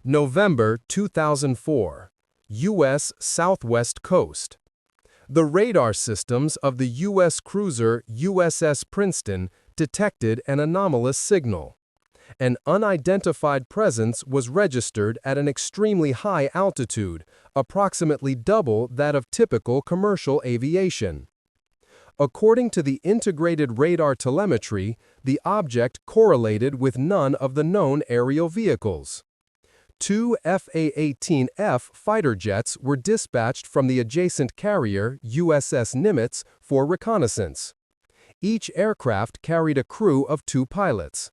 November 2004, U.S. Southwest Coast. The radar systems of the U.S. cruiser USS Princeton detected an anomalous signal. An unidentified presence was registered at an extremely high altitude, approximately double that of typical commercial aviation. According to the integrated radar telemetry, the object correlated with none of the known aerial vehicles. Two FA-18F fighter jets were dispatched from the adjacent carrier, USS Nimitz, for reconnaissance. Each aircraft carried a crew of 2 pilots.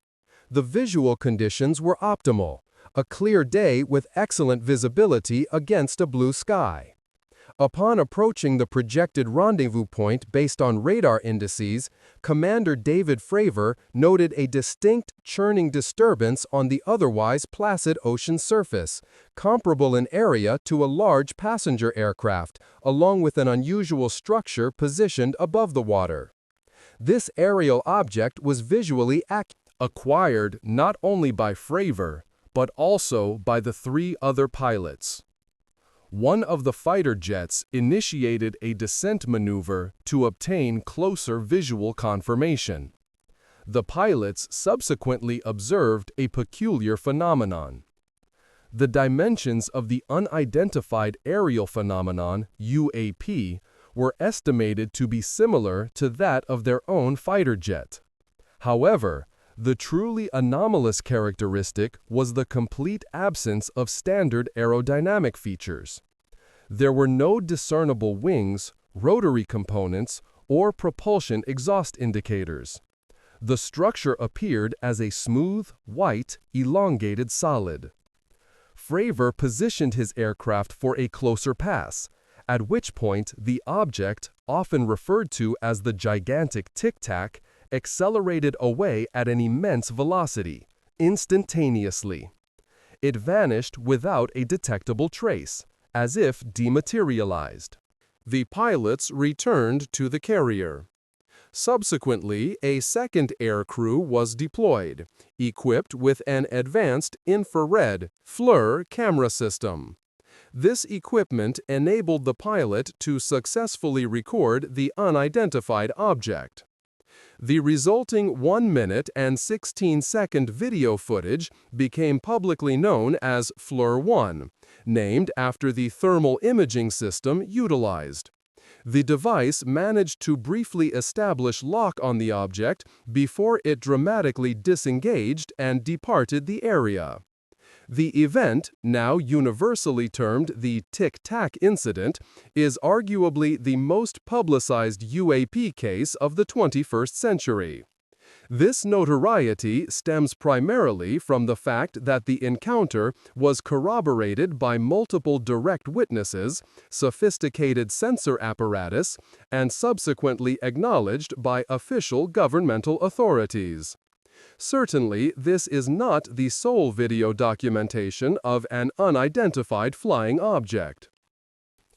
The visual conditions were optimal, a clear day with excellent visibility against a blue sky. Upon approaching the projected rendezvous point based on radar indices, Commander David Fravor noted a distinct churning disturbance on the otherwise placid ocean surface, comparable in area to a large passenger aircraft, along with an unusual structure positioned above the water. This aerial object was visually acquired not only by Fravor, but also by the 3 other pilots. One of the fighter jets initiated a descent maneuver to obtain closer visual confirmation. The pilots subsequently observed a peculiar phenomenon. The dimensions of the unidentified aerial phenomenon, UAP, were estimated to be similar to that of their own fighter jet. However, the truly anomalous characteristic was the complete absence of standard aerodynamic features. There were no discernible wings, rotary components, or propulsion exhaust indicators. The structure appeared as a smooth, white, elongated solid. Fravor positioned his aircraft for a closer pass, at which point the object, often referred to as the gigantic tic-tac, accelerated away at an immense velocity, instantaneously. It vanished without a detectable trace, as if dematerialized. The pilots returned to the carrier. Subsequently, a second air crew was deployed, equipped with an advanced infrared FLIR camera system. This equipment enabled the pilot to successfully record the unidentified object. The resulting 1 minute and 16-second video footage became publicly known as FLIR-1, named after the thermal imaging system utilized. The device managed to briefly establish lock on the object before it dramatically disengaged and departed the area. The event, now universally termed the Tic-Tac incident, is arguably the most publicized UAP case of the 21st century. This notoriety stems primarily from the fact that the encounter was corroborated by multiple direct witnesses, sophisticated sensor apparatus, and subsequently acknowledged by official governmental authorities. Certainly, this is not the sole video documentation of an unidentified flying object.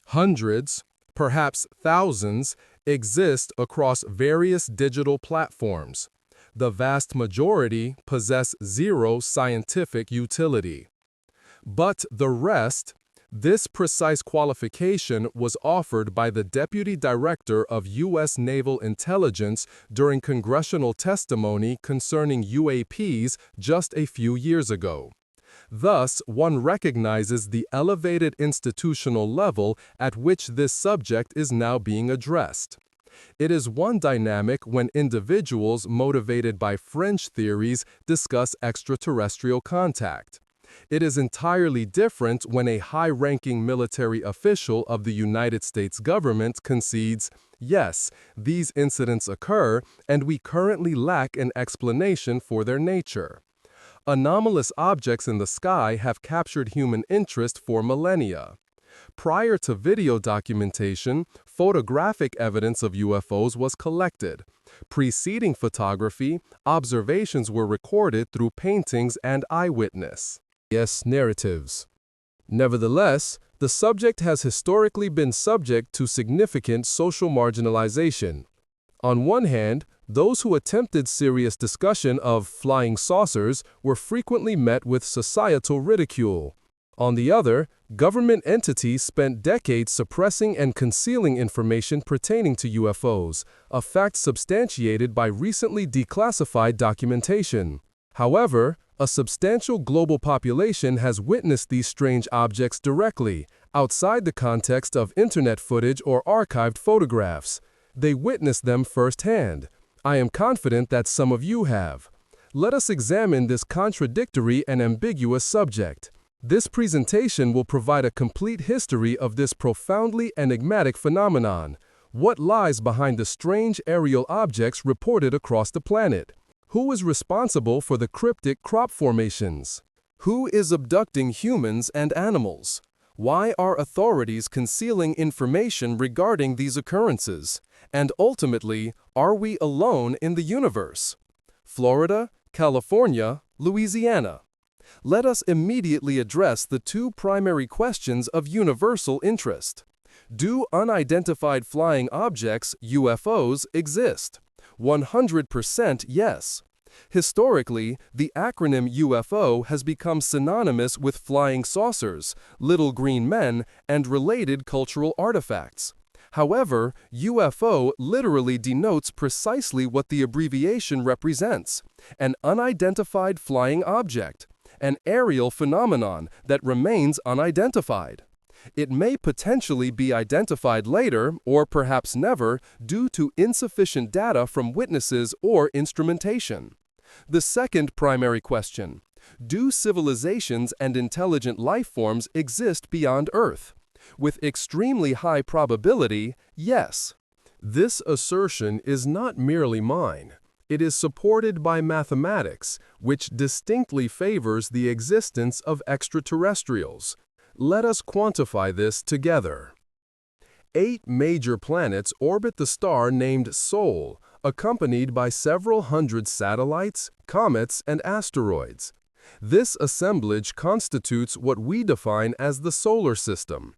Hundreds, perhaps thousands, exist across various digital platforms. The vast majority possess zero scientific utility. But the rest, this precise qualification was offered by the Deputy Director of U.S. Naval Intelligence during congressional testimony concerning UAPs just a few years ago. Thus, one recognizes the elevated institutional level at which this subject is now being addressed. It is one dynamic when individuals motivated by fringe theories discuss extraterrestrial contact. It is entirely different when a high-ranking military official of the United States government concedes, yes, these incidents occur, and we currently lack an explanation for their nature. Anomalous objects in the sky have captured human interest for millennia. Prior to video documentation, photographic evidence of UFOs was collected. Preceding photography, observations were recorded through paintings and eyewitness narratives. Nevertheless, the subject has historically been subject to significant social marginalization. On one hand, those who attempted serious discussion of flying saucers were frequently met with societal ridicule, On the other, government entities spent decades suppressing and concealing information pertaining to UFOs, a fact substantiated by recently declassified documentation. However, a substantial global population has witnessed these strange objects directly, outside the context of internet footage or archived photographs. They witnessed them firsthand. I am confident that some of you have. Let us examine this contradictory and ambiguous subject. This presentation will provide a complete history of this profoundly enigmatic phenomenon. What lies behind the strange aerial objects reported across the planet? Who is responsible for the cryptic crop formations? Who is abducting humans and animals? Why are authorities concealing information regarding these occurrences? And ultimately, are we alone in the universe? Florida, California, Louisiana. Let us immediately address the two primary questions of universal interest. Do unidentified flying objects, UFOs, exist? 100% yes. Historically, the acronym UFO has become synonymous with flying saucers, little green men, and related cultural artifacts. However, UFO literally denotes precisely what the abbreviation represents: an unidentified flying object, an aerial phenomenon that remains unidentified. It may potentially be identified later, or perhaps never, due to insufficient data from witnesses or instrumentation. The second primary question: do civilizations and intelligent life forms exist beyond Earth? With extremely high probability, yes. This assertion is not merely mine. It is supported by mathematics, which distinctly favors the existence of extraterrestrials. Let us quantify this together. 8 major planets orbit the star named Sol, accompanied by several hundred satellites, comets, and asteroids. This assemblage constitutes what we define as the solar system.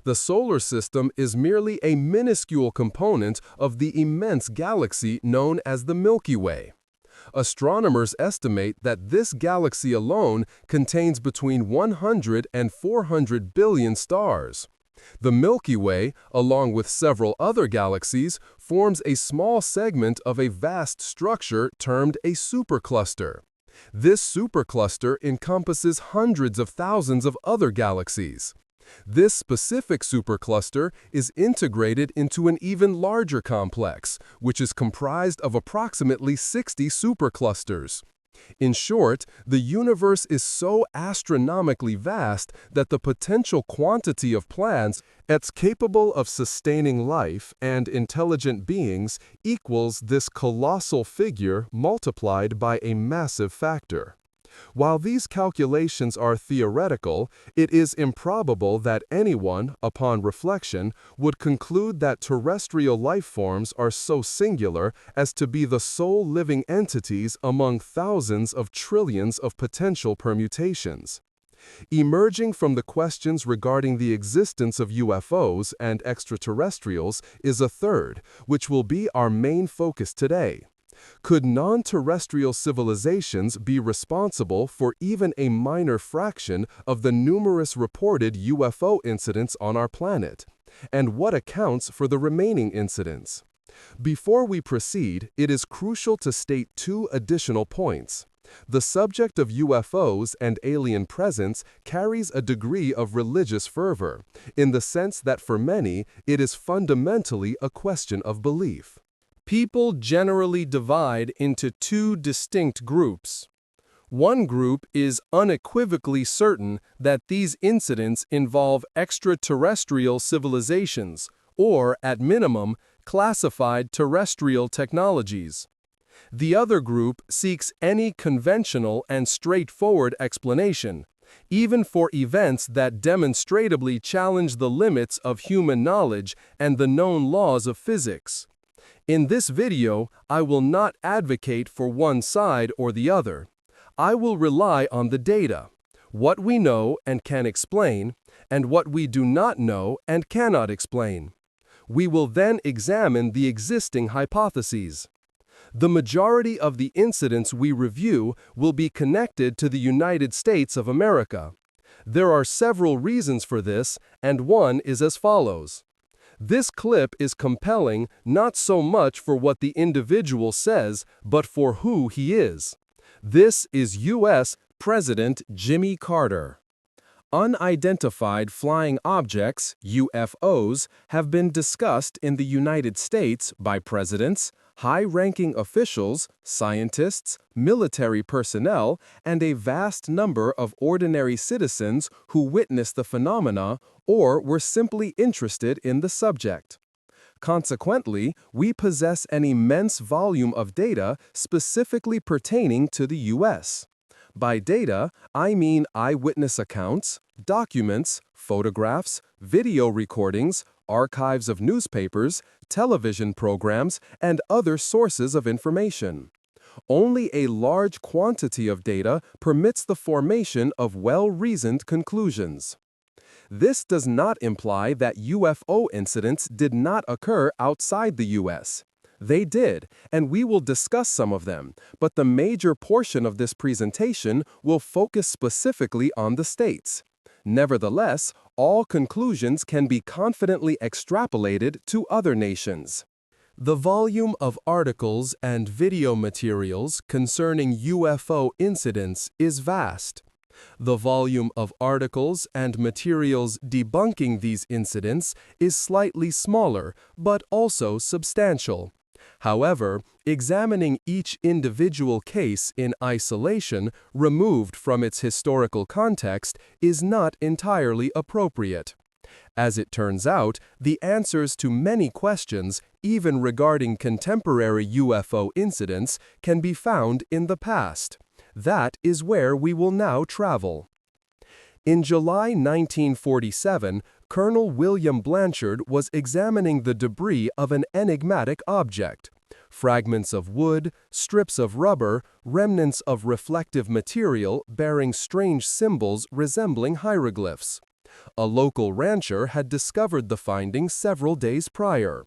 The solar system is merely a minuscule component of the immense galaxy known as the Milky Way. Astronomers estimate that this galaxy alone contains between 100 and 400 billion stars. The Milky Way, along with several other galaxies, forms a small segment of a vast structure termed a supercluster. This supercluster encompasses hundreds of thousands of other galaxies. This specific supercluster is integrated into an even larger complex, which is comprised of approximately 60 superclusters. In short, the universe is so astronomically vast that the potential quantity of planets capable of sustaining life and intelligent beings equals this colossal figure multiplied by a massive factor. While these calculations are theoretical, it is improbable that anyone, upon reflection, would conclude that terrestrial life forms are so singular as to be the sole living entities among thousands of trillions of potential permutations. Emerging from the questions regarding the existence of UFOs and extraterrestrials is a third, which will be our main focus today. Could non-terrestrial civilizations be responsible for even a minor fraction of the numerous reported UFO incidents on our planet? And what accounts for the remaining incidents? Before we proceed, it is crucial to state 2 additional points. The subject of UFOs and alien presence carries a degree of religious fervor, in the sense that for many, it is fundamentally a question of belief. People generally divide into 2 distinct groups. One group is unequivocally certain that these incidents involve extraterrestrial civilizations, or, at minimum, classified terrestrial technologies. The other group seeks any conventional and straightforward explanation, even for events that demonstrably challenge the limits of human knowledge and the known laws of physics. In this video, I will not advocate for one side or the other. I will rely on the data, what we know and can explain, and what we do not know and cannot explain. We will then examine the existing hypotheses. The majority of the incidents we review will be connected to the United States of America. There are several reasons for this, and one is as follows. This clip is compelling not so much for what the individual says, but for who he is. This is U.S. President Jimmy Carter. Unidentified flying objects, UFOs, have been discussed in the United States by presidents, high-ranking officials, scientists, military personnel, and a vast number of ordinary citizens who witnessed the phenomena or were simply interested in the subject. Consequently, we possess an immense volume of data specifically pertaining to the U.S. By data, I mean eyewitness accounts, documents, photographs, video recordings, archives of newspapers, television programs, and other sources of information. Only a large quantity of data permits the formation of well-reasoned conclusions. This does not imply that UFO incidents did not occur outside the U.S. They did, and we will discuss some of them, but the major portion of this presentation will focus specifically on the states. Nevertheless, all conclusions can be confidently extrapolated to other nations. The volume of articles and video materials concerning UFO incidents is vast. The volume of articles and materials debunking these incidents is slightly smaller, but also substantial. However, examining each individual case in isolation, removed from its historical context, is not entirely appropriate. As it turns out, the answers to many questions, even regarding contemporary UFO incidents, can be found in the past. That is where we will now travel. In July 1947, Colonel William Blanchard was examining the debris of an enigmatic object. Fragments of wood, strips of rubber, remnants of reflective material bearing strange symbols resembling hieroglyphs. A local rancher had discovered the findings several days prior.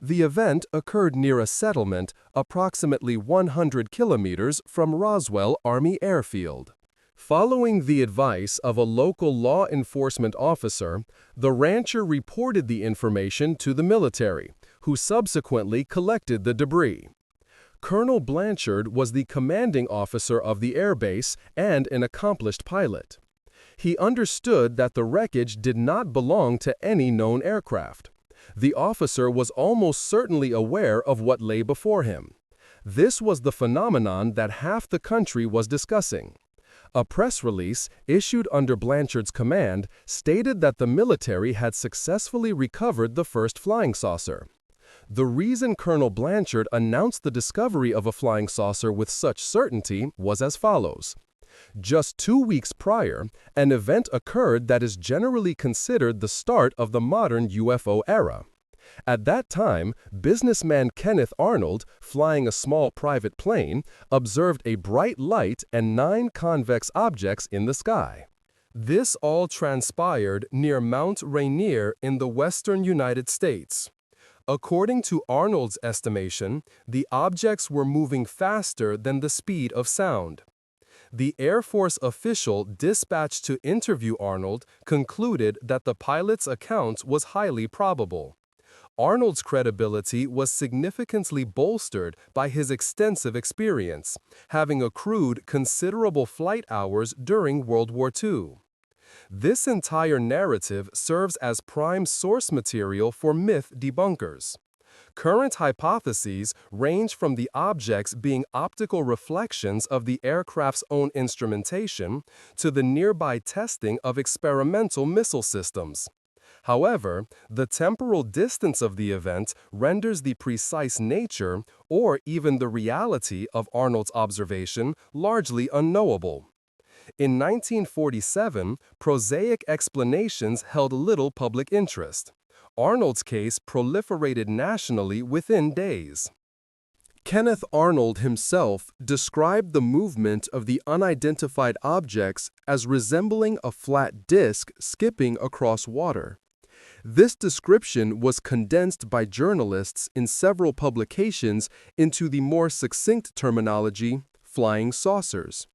The event occurred near a settlement approximately 100 kilometers from Roswell Army Airfield. Following the advice of a local law enforcement officer, the rancher reported the information to the military, who subsequently collected the debris. Colonel Blanchard was the commanding officer of the airbase and an accomplished pilot. He understood that the wreckage did not belong to any known aircraft. The officer was almost certainly aware of what lay before him. This was the phenomenon that half the country was discussing. A press release, issued under Blanchard's command, stated that the military had successfully recovered the first flying saucer. The reason Colonel Blanchard announced the discovery of a flying saucer with such certainty was as follows. Just 2 weeks prior, an event occurred that is generally considered the start of the modern UFO era. At that time, businessman Kenneth Arnold, flying a small private plane, observed a bright light and 9 convex objects in the sky. This all transpired near Mount Rainier in the western United States. According to Arnold's estimation, the objects were moving faster than the speed of sound. The Air Force official dispatched to interview Arnold concluded that the pilot's account was highly probable. Arnold's credibility was significantly bolstered by his extensive experience, having accrued considerable flight hours during World War II. This entire narrative serves as prime source material for myth debunkers. Current hypotheses range from the objects being optical reflections of the aircraft's own instrumentation to the nearby testing of experimental missile systems. However, the temporal distance of the event renders the precise nature or even the reality of Arnold's observation largely unknowable. In 1947, prosaic explanations held little public interest. Arnold's case proliferated nationally within days. Kenneth Arnold himself described the movement of the unidentified objects as resembling a flat disk skipping across water. This description was condensed by journalists in several publications into the more succinct terminology, flying saucers.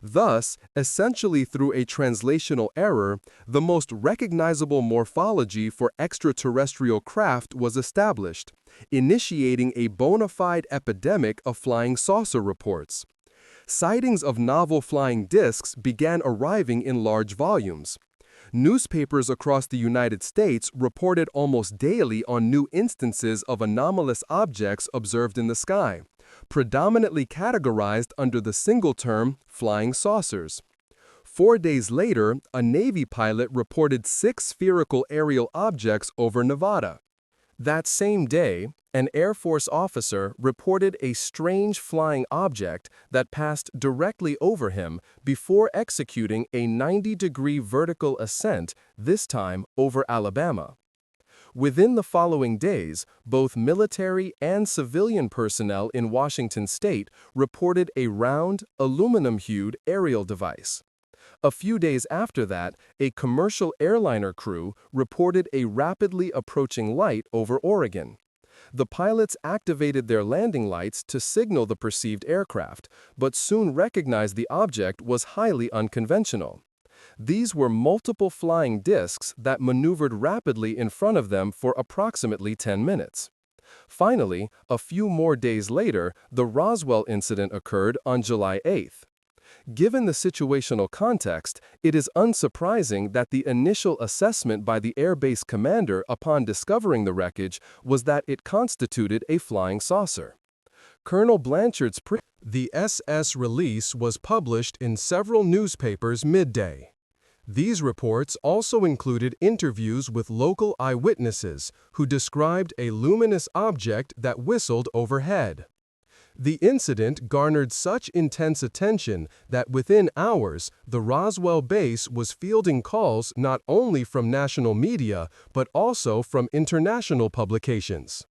Thus, essentially through a translational error, the most recognizable morphology for extraterrestrial craft was established, initiating a bona fide epidemic of flying saucer reports. Sightings of novel flying discs began arriving in large volumes. Newspapers across the United States reported almost daily on new instances of anomalous objects observed in the sky, predominantly categorized under the single term flying saucers. 4 days later, a Navy pilot reported 6 spherical aerial objects over Nevada. That same day, an Air Force officer reported a strange flying object that passed directly over him before executing a 90-degree vertical ascent, this time over Alabama. Within the following days, both military and civilian personnel in Washington state reported a round, aluminum-hued aerial device. A few days after that, a commercial airliner crew reported a rapidly approaching light over Oregon. The pilots activated their landing lights to signal the perceived aircraft, but soon recognized the object was highly unconventional. These were multiple flying discs that maneuvered rapidly in front of them for approximately 10 minutes. Finally, a few more days later, the Roswell incident occurred on July 8th. Given the situational context, it is unsurprising that the initial assessment by the Air Base commander upon discovering the wreckage was that it constituted a flying saucer. Colonel Blanchard's The SS release was published in several newspapers midday. These reports also included interviews with local eyewitnesses who described a luminous object that whistled overhead. The incident garnered such intense attention that within hours, the Roswell base was fielding calls not only from national media but also from international publications.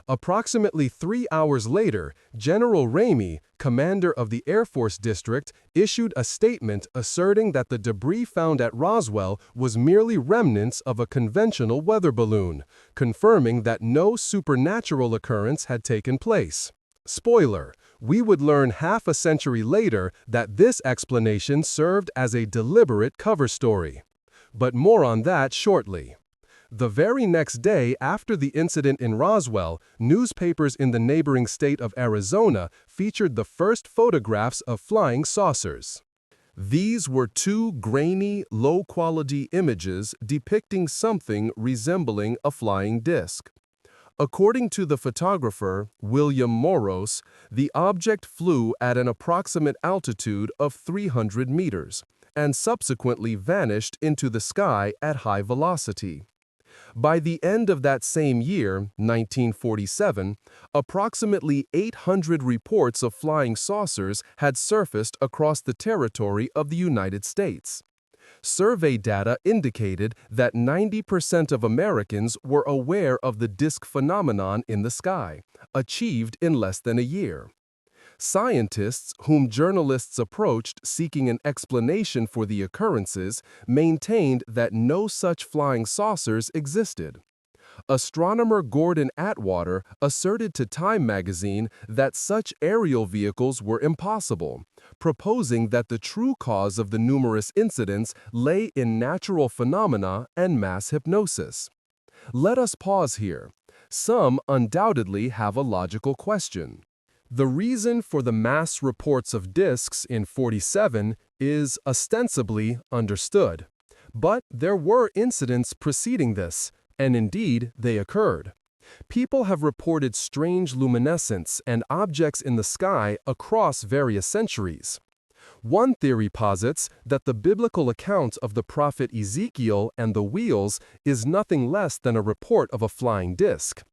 Approximately 3 hours later, General Ramey, commander of the Air Force District, issued a statement asserting that the debris found at Roswell was merely remnants of a conventional weather balloon, confirming that no supernatural occurrence had taken place. Spoiler, we would learn half a century later that this explanation served as a deliberate cover story. But more on that shortly. The very next day after the incident in Roswell, newspapers in the neighboring state of Arizona featured the first photographs of flying saucers. These were 2 grainy, low-quality images depicting something resembling a flying disc. According to the photographer, William Moros, the object flew at an approximate altitude of 300 meters and subsequently vanished into the sky at high velocity. By the end of that same year, 1947, approximately 800 reports of flying saucers had surfaced across the territory of the United States. Survey data indicated that 90% of Americans were aware of the disk phenomenon in the sky, achieved in less than a year. Scientists, whom journalists approached seeking an explanation for the occurrences, maintained that no such flying saucers existed. Astronomer Gordon Atwater asserted to Time magazine that such aerial vehicles were impossible, proposing that the true cause of the numerous incidents lay in natural phenomena and mass hypnosis. Let us pause here. Some undoubtedly have a logical question. The reason for the mass reports of disks in 47 is ostensibly understood. But there were incidents preceding this, and indeed they occurred. People have reported strange luminescence and objects in the sky across various centuries. One theory posits that the biblical account of the prophet Ezekiel and the wheels is nothing less than a report of a flying disc.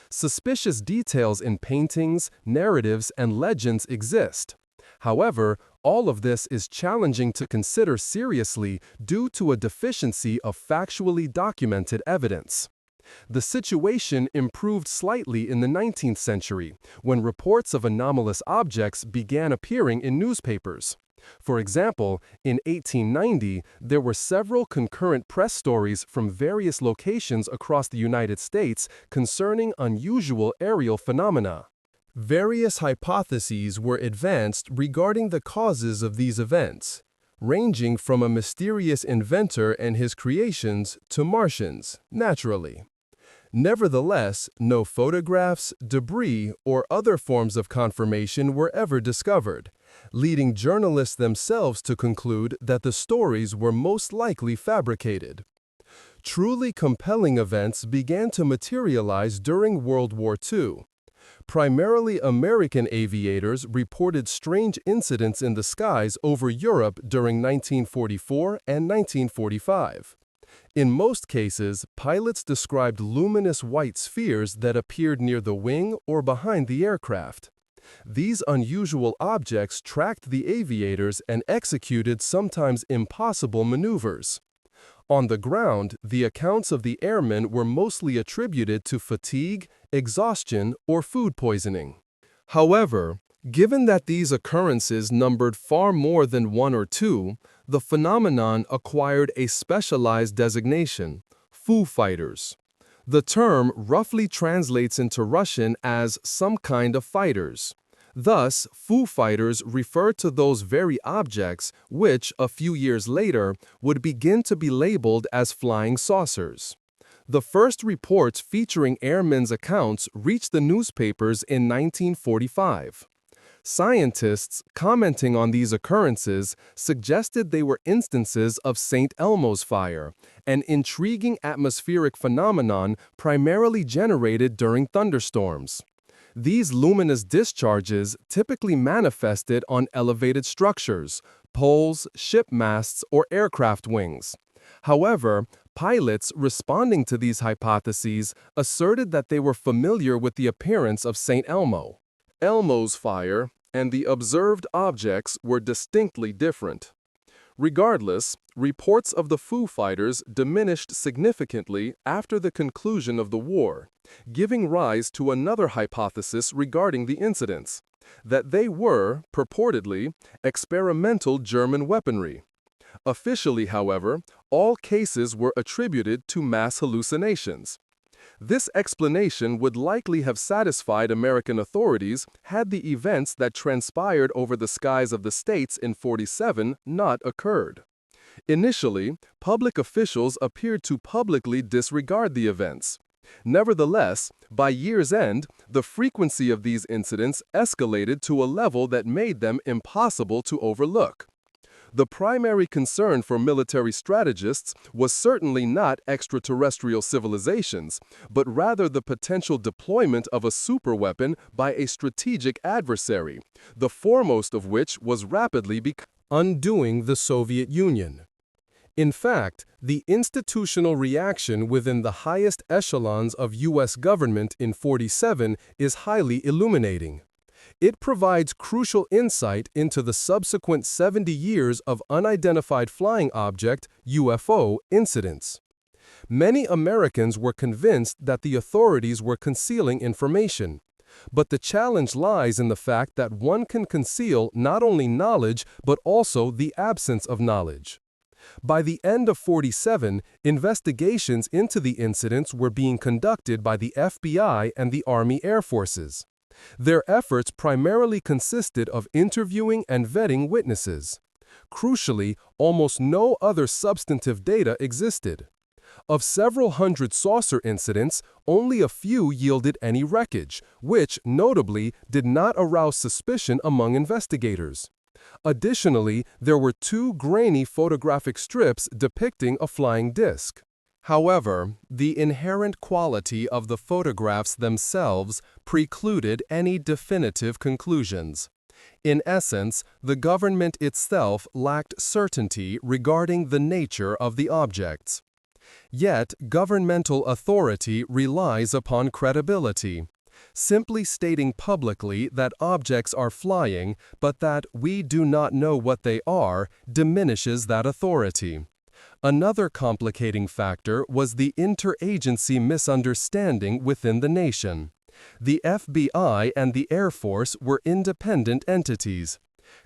Suspicious details in paintings, narratives, and legends exist. However, all of this is challenging to consider seriously due to a deficiency of factually documented evidence. The situation improved slightly in the 19th century, when reports of anomalous objects began appearing in newspapers. For example, in 1890, there were several concurrent press stories from various locations across the United States concerning unusual aerial phenomena. Various hypotheses were advanced regarding the causes of these events, ranging from a mysterious inventor and his creations to Martians, naturally. Nevertheless, no photographs, debris, or other forms of confirmation were ever discovered, leading journalists themselves to conclude that the stories were most likely fabricated. Truly compelling events began to materialize during World War II. Primarily American aviators reported strange incidents in the skies over Europe during 1944 and 1945. In most cases, pilots described luminous white spheres that appeared near the wing or behind the aircraft. These unusual objects tracked the aviators and executed sometimes impossible maneuvers. On the ground, the accounts of the airmen were mostly attributed to fatigue, exhaustion, or food poisoning. However, given that these occurrences numbered far more than one or two, the phenomenon acquired a specialized designation: Foo Fighters. The term roughly translates into Russian as "some kind of fighters." Thus, Foo Fighters refer to those very objects which, a few years later, would begin to be labeled as flying saucers. The first reports featuring airmen's accounts reached the newspapers in 1945. Scientists, commenting on these occurrences, suggested they were instances of St. Elmo's fire, an intriguing atmospheric phenomenon primarily generated during thunderstorms. These luminous discharges typically manifested on elevated structures, poles, ship masts, or aircraft wings. However, pilots responding to these hypotheses asserted that they were familiar with the appearance of St. Elmo. Elmo's fire and the observed objects were distinctly different. Regardless, reports of the Foo Fighters diminished significantly after the conclusion of the war, giving rise to another hypothesis regarding the incidents: that they were, purportedly, experimental German weaponry. Officially, however, all cases were attributed to mass hallucinations. This explanation would likely have satisfied American authorities had the events that transpired over the skies of the states in '47 not occurred. Initially, public officials appeared to publicly disregard the events. Nevertheless, by year's end, the frequency of these incidents escalated to a level that made them impossible to overlook. The primary concern for military strategists was certainly not extraterrestrial civilizations, but rather the potential deployment of a superweapon by a strategic adversary, the foremost of which was rapidly undoing the Soviet Union. In fact, the institutional reaction within the highest echelons of U.S. government in '47 is highly illuminating. It provides crucial insight into the subsequent 70 years of unidentified flying object (UFO) incidents. Many Americans were convinced that the authorities were concealing information. But the challenge lies in the fact that one can conceal not only knowledge but also the absence of knowledge. By the end of '47, investigations into the incidents were being conducted by the FBI and the Army Air Forces. Their efforts primarily consisted of interviewing and vetting witnesses. Crucially, almost no other substantive data existed. Of several hundred saucer incidents, only a few yielded any wreckage, which, notably, did not arouse suspicion among investigators. Additionally, there were 2 grainy photographic strips depicting a flying disc. However, the inherent quality of the photographs themselves precluded any definitive conclusions. In essence, the government itself lacked certainty regarding the nature of the objects. Yet, governmental authority relies upon credibility. Simply stating publicly that objects are flying, but that we do not know what they are, diminishes that authority. Another complicating factor was the interagency misunderstanding within the nation. The FBI and the Air Force were independent entities.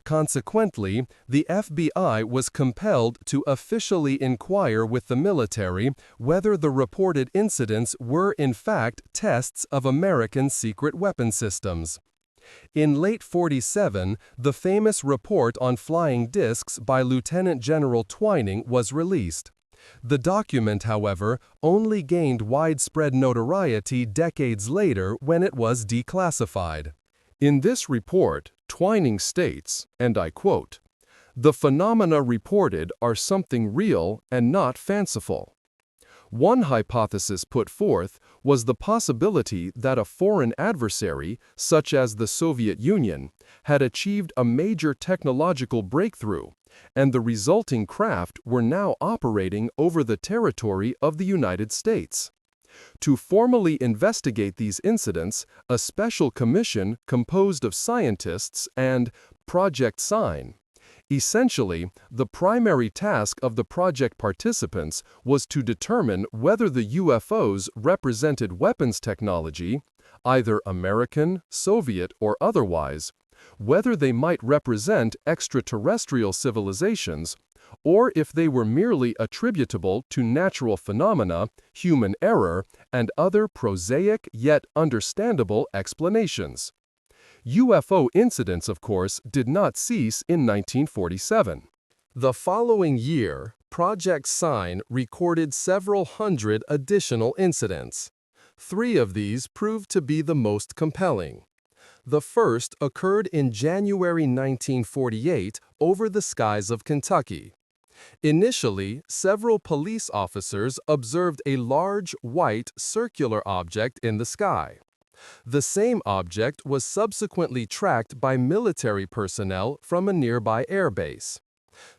Consequently, the FBI was compelled to officially inquire with the military whether the reported incidents were in fact tests of American secret weapon systems. In late 47, the famous report on flying discs by Lieutenant General Twining was released. The document, however, only gained widespread notoriety decades later when it was declassified. In this report, Twining states, and I quote, "The phenomena reported are something real and not fanciful." One hypothesis put forth was the possibility that a foreign adversary, such as the Soviet Union, had achieved a major technological breakthrough, and the resulting craft were now operating over the territory of the United States. To formally investigate these incidents, a special commission composed of scientists and Project Sign. Essentially, the primary task of the project participants was to determine whether the UFOs represented weapons technology, either American, Soviet, or otherwise, whether they might represent extraterrestrial civilizations, or if they were merely attributable to natural phenomena, human error, and other prosaic yet understandable explanations. UFO incidents, of course, did not cease in 1947. The following year, Project Sign recorded several hundred additional incidents. 3 of these proved to be the most compelling. The first occurred in January 1948 over the skies of Kentucky. Initially, several police officers observed a large, white, circular object in the sky. The same object was subsequently tracked by military personnel from a nearby airbase.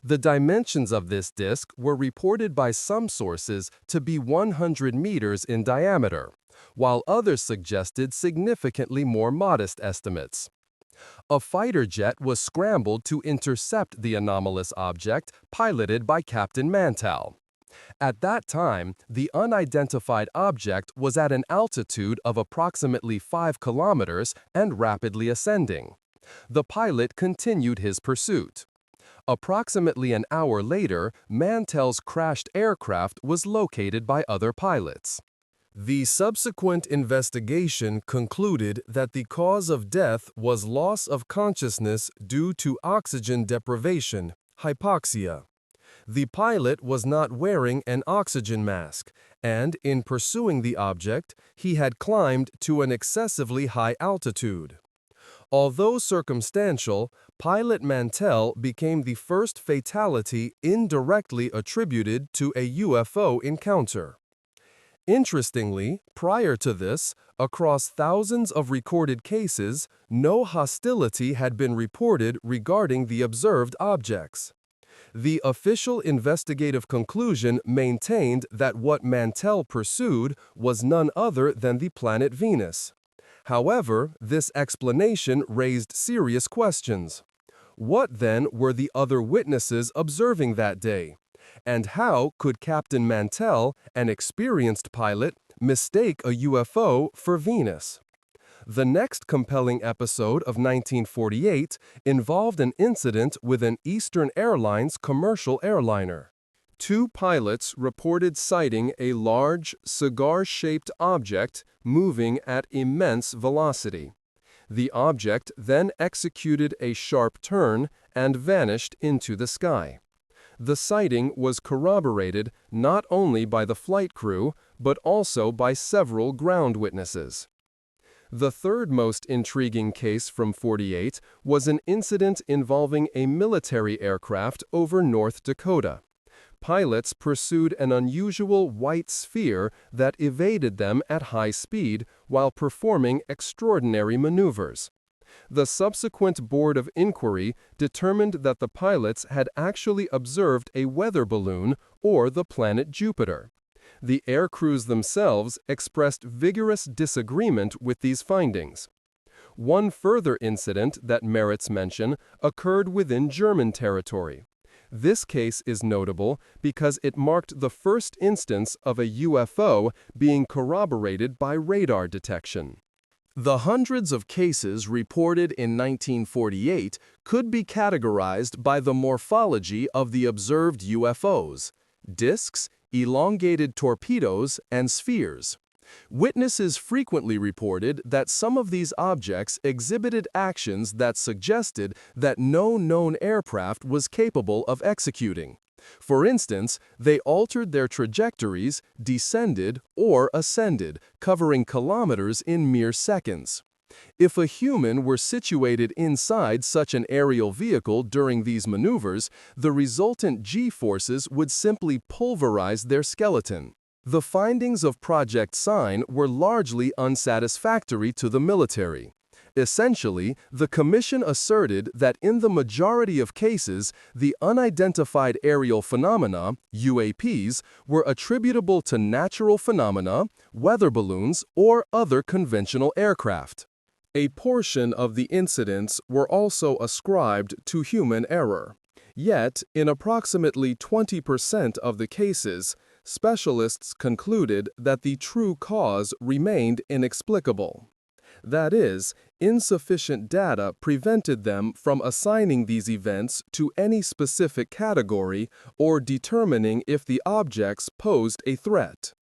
The dimensions of this disk were reported by some sources to be 100 meters in diameter, while others suggested significantly more modest estimates. A fighter jet was scrambled to intercept the anomalous object, piloted by Captain Mantell. At that time, the unidentified object was at an altitude of approximately 5 kilometers and rapidly ascending. The pilot continued his pursuit. Approximately an hour later, Mantell's crashed aircraft was located by other pilots. The subsequent investigation concluded that the cause of death was loss of consciousness due to oxygen deprivation, hypoxia. The pilot was not wearing an oxygen mask, and in pursuing the object, he had climbed to an excessively high altitude. Although circumstantial, pilot Mantell became the first fatality indirectly attributed to a UFO encounter. Interestingly, prior to this, across thousands of recorded cases, no hostility had been reported regarding the observed objects. The official investigative conclusion maintained that what Mantell pursued was none other than the planet Venus. However, this explanation raised serious questions. What then were the other witnesses observing that day? And how could Captain Mantell, an experienced pilot, mistake a UFO for Venus? The next compelling episode of 1948 involved an incident with an Eastern Airlines commercial airliner. 2 pilots reported sighting a large, cigar-shaped object moving at immense velocity. The object then executed a sharp turn and vanished into the sky. The sighting was corroborated not only by the flight crew, but also by several ground witnesses. The third most intriguing case from 48 was an incident involving a military aircraft over North Dakota. Pilots pursued an unusual white sphere that evaded them at high speed while performing extraordinary maneuvers. The subsequent Board of Inquiry determined that the pilots had actually observed a weather balloon or the planet Jupiter. The air crews themselves expressed vigorous disagreement with these findings. One further incident that merits mention occurred within German territory. This case is notable because it marked the first instance of a UFO being corroborated by radar detection. The hundreds of cases reported in 1948 could be categorized by the morphology of the observed UFOs: disks, elongated torpedoes, and spheres. Witnesses frequently reported that some of these objects exhibited actions that suggested that no known aircraft was capable of executing. For instance, they altered their trajectories, descended, or ascended, covering kilometers in mere seconds. If a human were situated inside such an aerial vehicle during these maneuvers, the resultant G-forces would simply pulverize their skeleton. The findings of Project Sign were largely unsatisfactory to the military. Essentially, the Commission asserted that in the majority of cases, the unidentified aerial phenomena, UAPs, were attributable to natural phenomena, weather balloons, or other conventional aircraft. A portion of the incidents were also ascribed to human error. Yet, in approximately 20% of the cases, specialists concluded that the true cause remained inexplicable. That is, insufficient data prevented them from assigning these events to any specific category or determining if the objects posed a threat.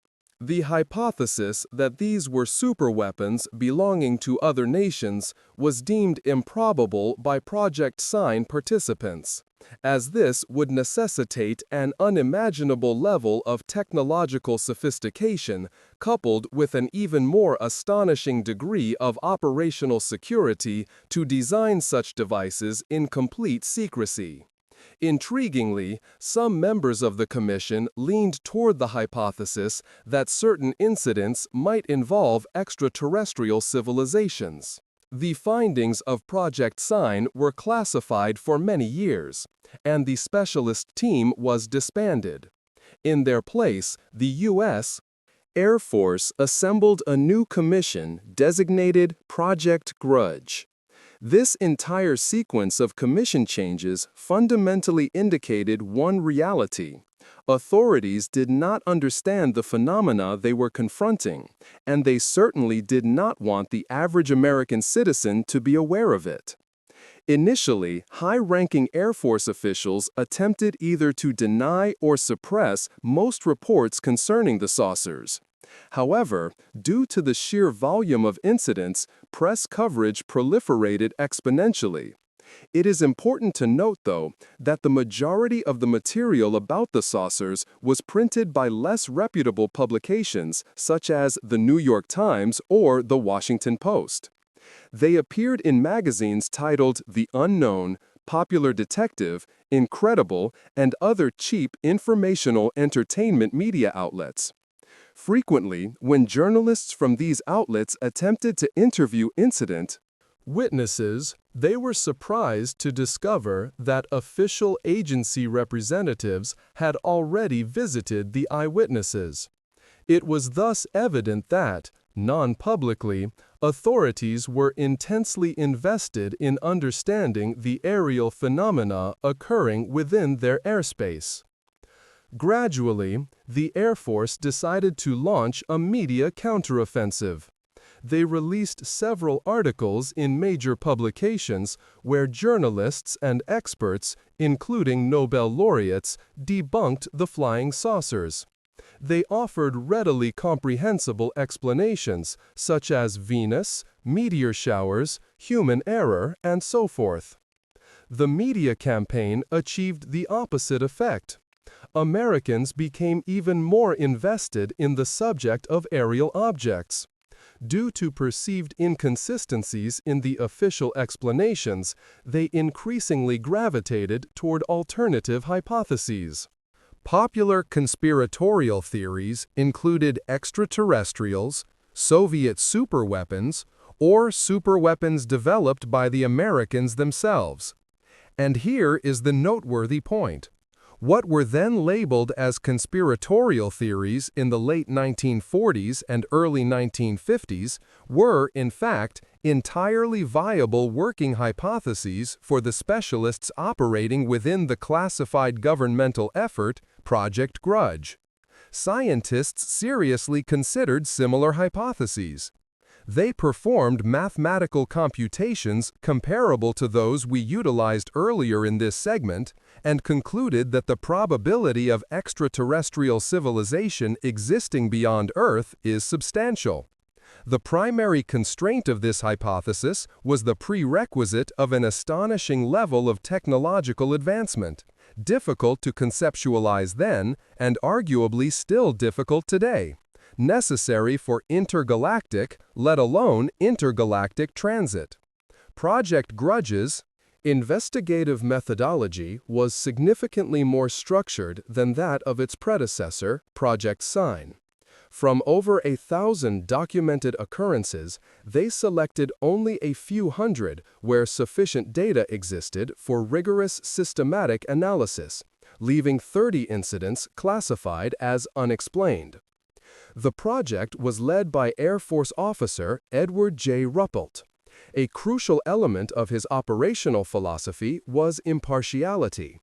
The hypothesis that these were superweapons belonging to other nations was deemed improbable by Project Sign participants, as this would necessitate an unimaginable level of technological sophistication coupled with an even more astonishing degree of operational security to design such devices in complete secrecy. Intriguingly, some members of the Commission leaned toward the hypothesis that certain incidents might involve extraterrestrial civilizations. The findings of Project Sign were classified for many years, and the specialist team was disbanded. In their place, the U.S. Air Force assembled a new commission designated Project Grudge. This entire sequence of commission changes fundamentally indicated one reality. Authorities did not understand the phenomena they were confronting, and they certainly did not want the average American citizen to be aware of it. Initially, high-ranking Air Force officials attempted either to deny or suppress most reports concerning the saucers. However, due to the sheer volume of incidents, press coverage proliferated exponentially. It is important to note, though, that the majority of the material about the saucers was printed by less reputable publications such as the New York Times or the Washington Post. They appeared in magazines titled The Unknown, Popular Detective, Incredible, and other cheap informational entertainment media outlets. Frequently, when journalists from these outlets attempted to interview incident witnesses, they were surprised to discover that official agency representatives had already visited the eyewitnesses. It was thus evident that, non-publicly, authorities were intensely invested in understanding the aerial phenomena occurring within their airspace. Gradually, the Air Force decided to launch a media counteroffensive. They released several articles in major publications where journalists and experts, including Nobel laureates, debunked the flying saucers. They offered readily comprehensible explanations, such as Venus, meteor showers, human error, and so forth. The media campaign achieved the opposite effect. Americans became even more invested in the subject of aerial objects. Due to perceived inconsistencies in the official explanations, they increasingly gravitated toward alternative hypotheses. Popular conspiratorial theories included extraterrestrials, Soviet superweapons, or superweapons developed by the Americans themselves. And here is the noteworthy point. What were then labeled as conspiratorial theories in the late 1940s and early 1950s were, in fact, entirely viable working hypotheses for the specialists operating within the classified governmental effort, Project Grudge. Scientists seriously considered similar hypotheses. They performed mathematical computations comparable to those we utilized earlier in this segment and concluded that the probability of extraterrestrial civilization existing beyond Earth is substantial. The primary constraint of this hypothesis was the prerequisite of an astonishing level of technological advancement, difficult to conceptualize then and arguably still difficult today, necessary for intergalactic, let alone intergalactic transit. Project Grudge's investigative methodology was significantly more structured than that of its predecessor, Project Sign. From over 1,000 documented occurrences, they selected only a few hundred where sufficient data existed for rigorous systematic analysis, leaving 30 incidents classified as unexplained. The project was led by Air Force officer Edward J. Ruppelt. A crucial element of his operational philosophy was impartiality.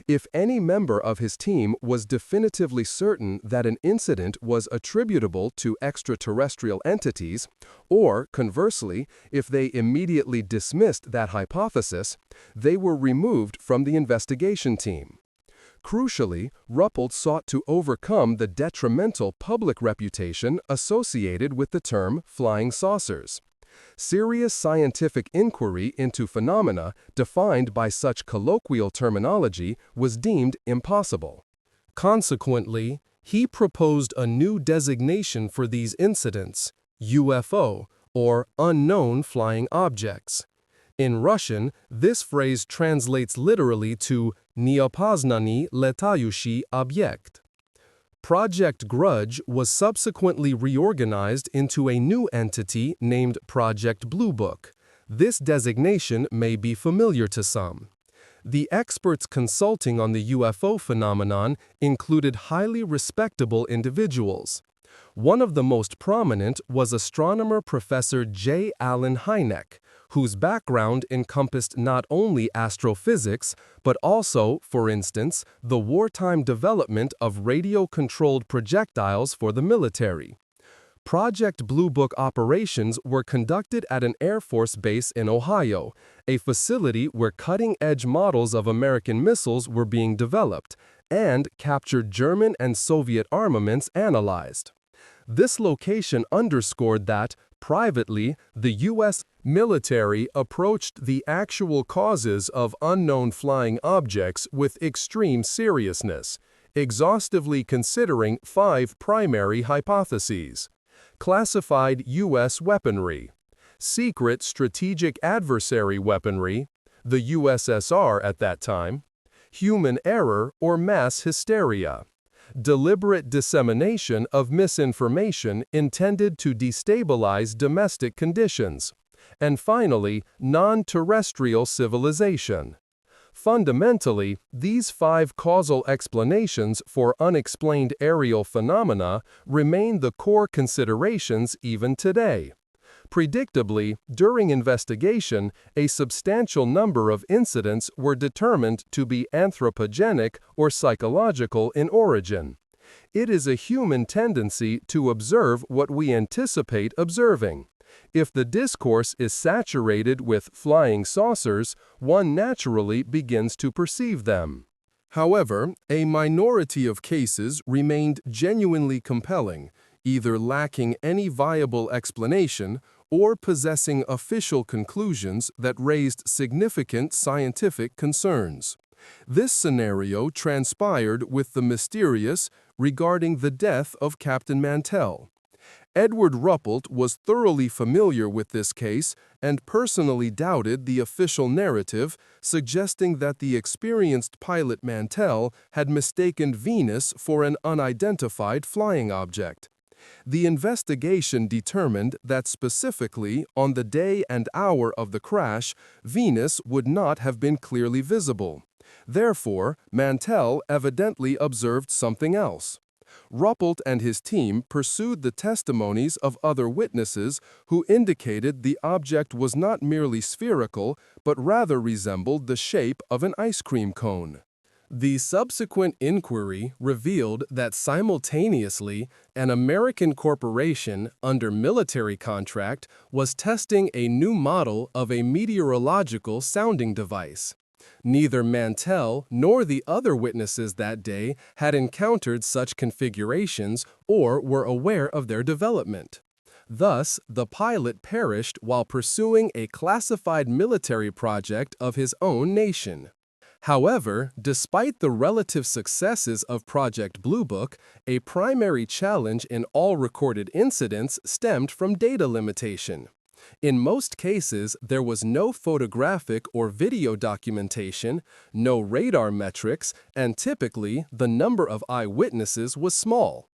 If any member of his team was definitively certain that an incident was attributable to extraterrestrial entities, or, conversely, if they immediately dismissed that hypothesis, they were removed from the investigation team. Crucially, Ruppelt sought to overcome the detrimental public reputation associated with the term flying saucers. Serious scientific inquiry into phenomena defined by such colloquial terminology was deemed impossible. Consequently, he proposed a new designation for these incidents, UFO, or unknown flying objects. In Russian, this phrase translates literally to "neopoznany letaющий объект." Project Grudge was subsequently reorganized into a new entity named Project Blue Book. This designation may be familiar to some. The experts consulting on the UFO phenomenon included highly respectable individuals. One of the most prominent was astronomer Professor J. Allen Hynek, whose background encompassed not only astrophysics, but also, for instance, the wartime development of radio-controlled projectiles for the military. Project Blue Book operations were conducted at an Air Force base in Ohio, a facility where cutting-edge models of American missiles were being developed, and captured German and Soviet armaments analyzed. This location underscored that, privately, the U.S. military approached the actual causes of unknown flying objects with extreme seriousness, exhaustively considering 5 primary hypotheses: classified U.S. weaponry, secret strategic adversary weaponry, the USSR at that time, human error or mass hysteria, deliberate dissemination of misinformation intended to destabilize domestic conditions, and finally, non-terrestrial civilization. Fundamentally, these 5 causal explanations for unexplained aerial phenomena remain the core considerations even today. Predictably, during investigation, a substantial number of incidents were determined to be anthropogenic or psychological in origin. It is a human tendency to observe what we anticipate observing. If the discourse is saturated with flying saucers, one naturally begins to perceive them. However, a minority of cases remained genuinely compelling, either lacking any viable explanation or possessing official conclusions that raised significant scientific concerns. This scenario transpired with the mysterious regarding the death of Captain Mantell. Edward Ruppelt was thoroughly familiar with this case and personally doubted the official narrative, suggesting that the experienced pilot Mantell had mistaken Venus for an unidentified flying object. The investigation determined that specifically on the day and hour of the crash, Venus would not have been clearly visible. Therefore, Mantell evidently observed something else. Ruppelt and his team pursued the testimonies of other witnesses who indicated the object was not merely spherical, but rather resembled the shape of an ice cream cone. The subsequent inquiry revealed that simultaneously, an American corporation under military contract was testing a new model of a meteorological sounding device. Neither Mantell nor the other witnesses that day had encountered such configurations or were aware of their development. Thus, the pilot perished while pursuing a classified military project of his own nation. However, despite the relative successes of Project Blue Book, a primary challenge in all recorded incidents stemmed from data limitation. In most cases, there was no photographic or video documentation, no radar metrics, and typically, the number of eyewitnesses was small.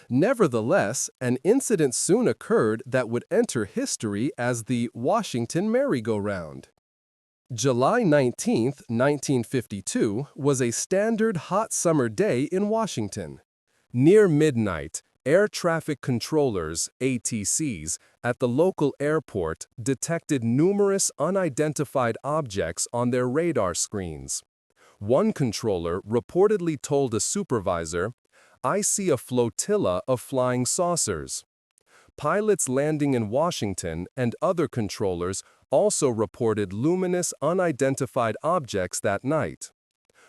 Nevertheless, an incident soon occurred that would enter history as the Washington merry-go-round. July 19, 1952, was a standard hot summer day in Washington. Near midnight, air traffic controllers, ATCs, at the local airport detected numerous unidentified objects on their radar screens. One controller reportedly told a supervisor, "I see a flotilla of flying saucers." Pilots landing in Washington and other controllers also reported luminous unidentified objects that night.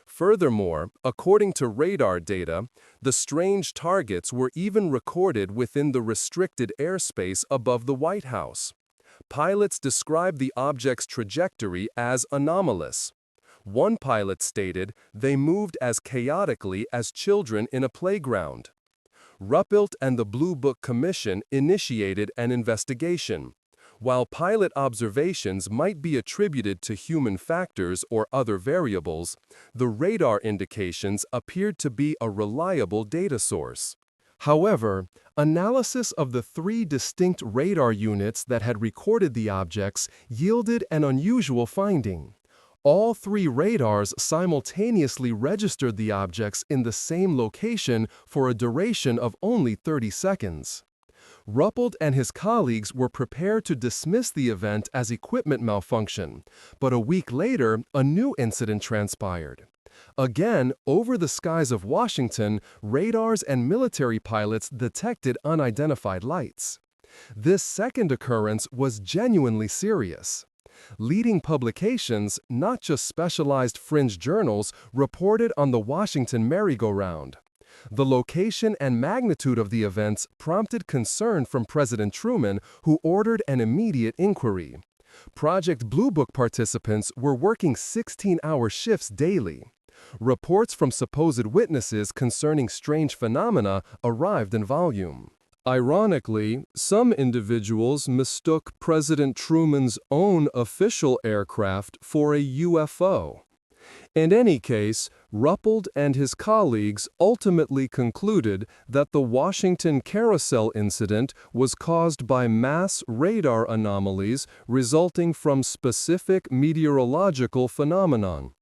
Furthermore, according to radar data, the strange targets were even recorded within the restricted airspace above the White House. Pilots described the object's trajectory as anomalous. One pilot stated they moved as chaotically as children in a playground. Ruppelt and the Blue Book Commission initiated an investigation. While pilot observations might be attributed to human factors or other variables, the radar indications appeared to be a reliable data source. However, analysis of the three distinct radar units that had recorded the objects yielded an unusual finding. All three radars simultaneously registered the objects in the same location for a duration of only 30 seconds. Ruppelt and his colleagues were prepared to dismiss the event as equipment malfunction, but a week later, a new incident transpired. Again, over the skies of Washington, radars and military pilots detected unidentified lights. This second occurrence was genuinely serious. Leading publications, not just specialized fringe journals, reported on the Washington merry-go-round. The location and magnitude of the events prompted concern from President Truman, who ordered an immediate inquiry. Project Blue Book participants were working 16-hour shifts daily. Reports from supposed witnesses concerning strange phenomena arrived in volume. Ironically, some individuals mistook President Truman's own official aircraft for a UFO. In any case, Ruppelt and his colleagues ultimately concluded that the Washington Carousel incident was caused by mass radar anomalies resulting from specific meteorological phenomenon.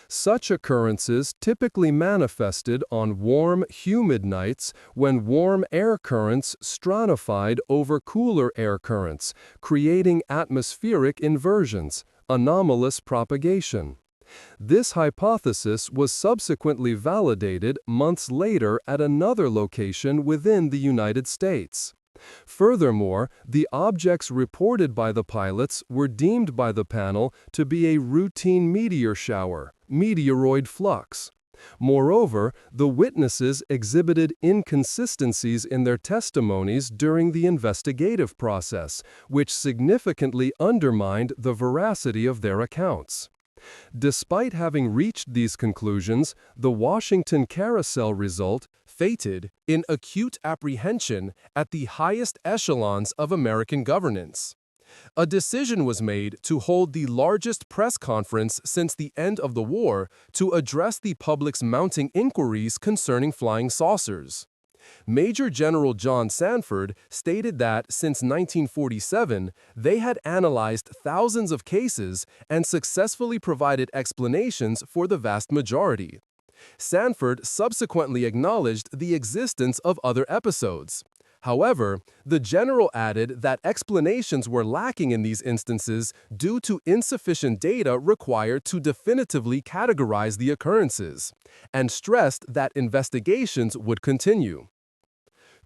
Such occurrences typically manifested on warm, humid nights when warm air currents stratified over cooler air currents, creating atmospheric inversions, anomalous propagation. This hypothesis was subsequently validated months later at another location within the United States. Furthermore, the objects reported by the pilots were deemed by the panel to be a routine meteor shower, meteoroid flux. Moreover, the witnesses exhibited inconsistencies in their testimonies during the investigative process, which significantly undermined the veracity of their accounts. Despite having reached these conclusions, the Washington Carousel result fated in acute apprehension at the highest echelons of American governance. A decision was made to hold the largest press conference since the end of the war to address the public's mounting inquiries concerning flying saucers. Major General John Sanford stated that since 1947, they had analyzed thousands of cases and successfully provided explanations for the vast majority. Sanford subsequently acknowledged the existence of other episodes. However, the general added that explanations were lacking in these instances due to insufficient data required to definitively categorize the occurrences, and stressed that investigations would continue.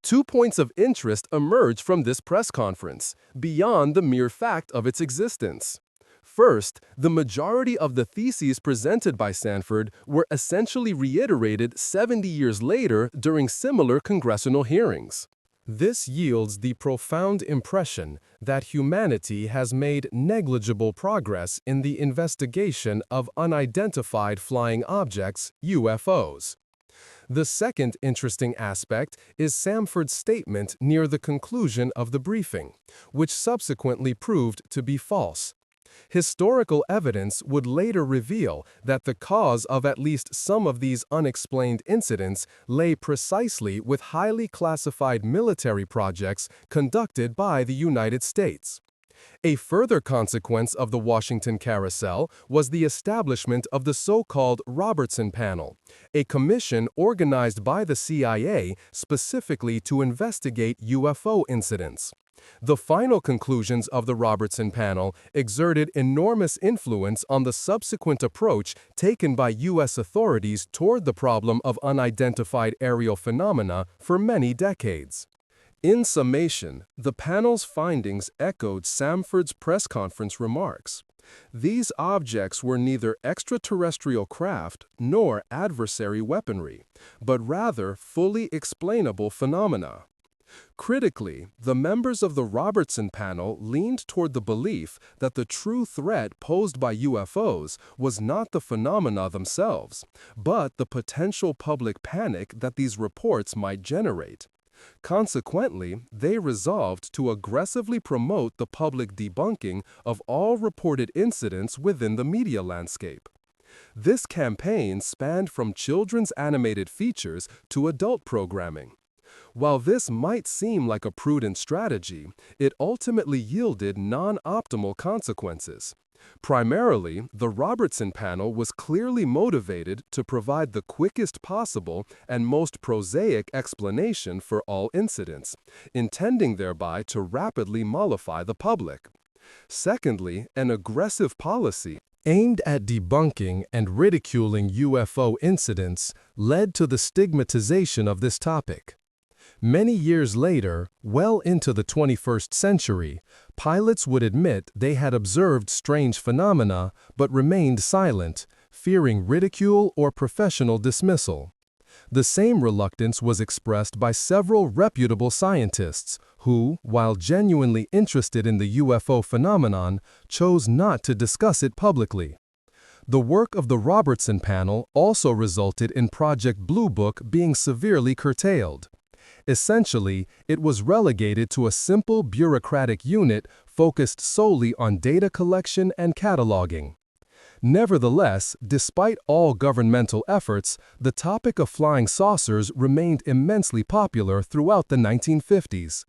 2 points of interest emerge from this press conference, beyond the mere fact of its existence. First, the majority of the theses presented by Sanford were essentially reiterated 70 years later during similar congressional hearings. This yields the profound impression that humanity has made negligible progress in the investigation of unidentified flying objects, UFOs. The second interesting aspect is Sanford's statement near the conclusion of the briefing, which subsequently proved to be false. Historical evidence would later reveal that the cause of at least some of these unexplained incidents lay precisely with highly classified military projects conducted by the United States. A further consequence of the Washington carousel was the establishment of the so-called Robertson Panel, a commission organized by the CIA specifically to investigate UFO incidents. The final conclusions of the Robertson Panel exerted enormous influence on the subsequent approach taken by U.S. authorities toward the problem of unidentified aerial phenomena for many decades. In summation, the panel's findings echoed Sanford's press conference remarks. These objects were neither extraterrestrial craft nor adversary weaponry, but rather fully explainable phenomena. Critically, the members of the Robertson panel leaned toward the belief that the true threat posed by UFOs was not the phenomena themselves, but the potential public panic that these reports might generate. Consequently, they resolved to aggressively promote the public debunking of all reported incidents within the media landscape. This campaign spanned from children's animated features to adult programming. While this might seem like a prudent strategy, it ultimately yielded non-optimal consequences. Primarily, the Robertson panel was clearly motivated to provide the quickest possible and most prosaic explanation for all incidents, intending thereby to rapidly mollify the public. Secondly, an aggressive policy aimed at debunking and ridiculing UFO incidents led to the stigmatization of this topic. Many years later, well into the 21st century, pilots would admit they had observed strange phenomena but remained silent, fearing ridicule or professional dismissal. The same reluctance was expressed by several reputable scientists who, while genuinely interested in the UFO phenomenon, chose not to discuss it publicly. The work of the Robertson panel also resulted in Project Blue Book being severely curtailed. Essentially, it was relegated to a simple bureaucratic unit focused solely on data collection and cataloging. Nevertheless, despite all governmental efforts, the topic of flying saucers remained immensely popular throughout the 1950s.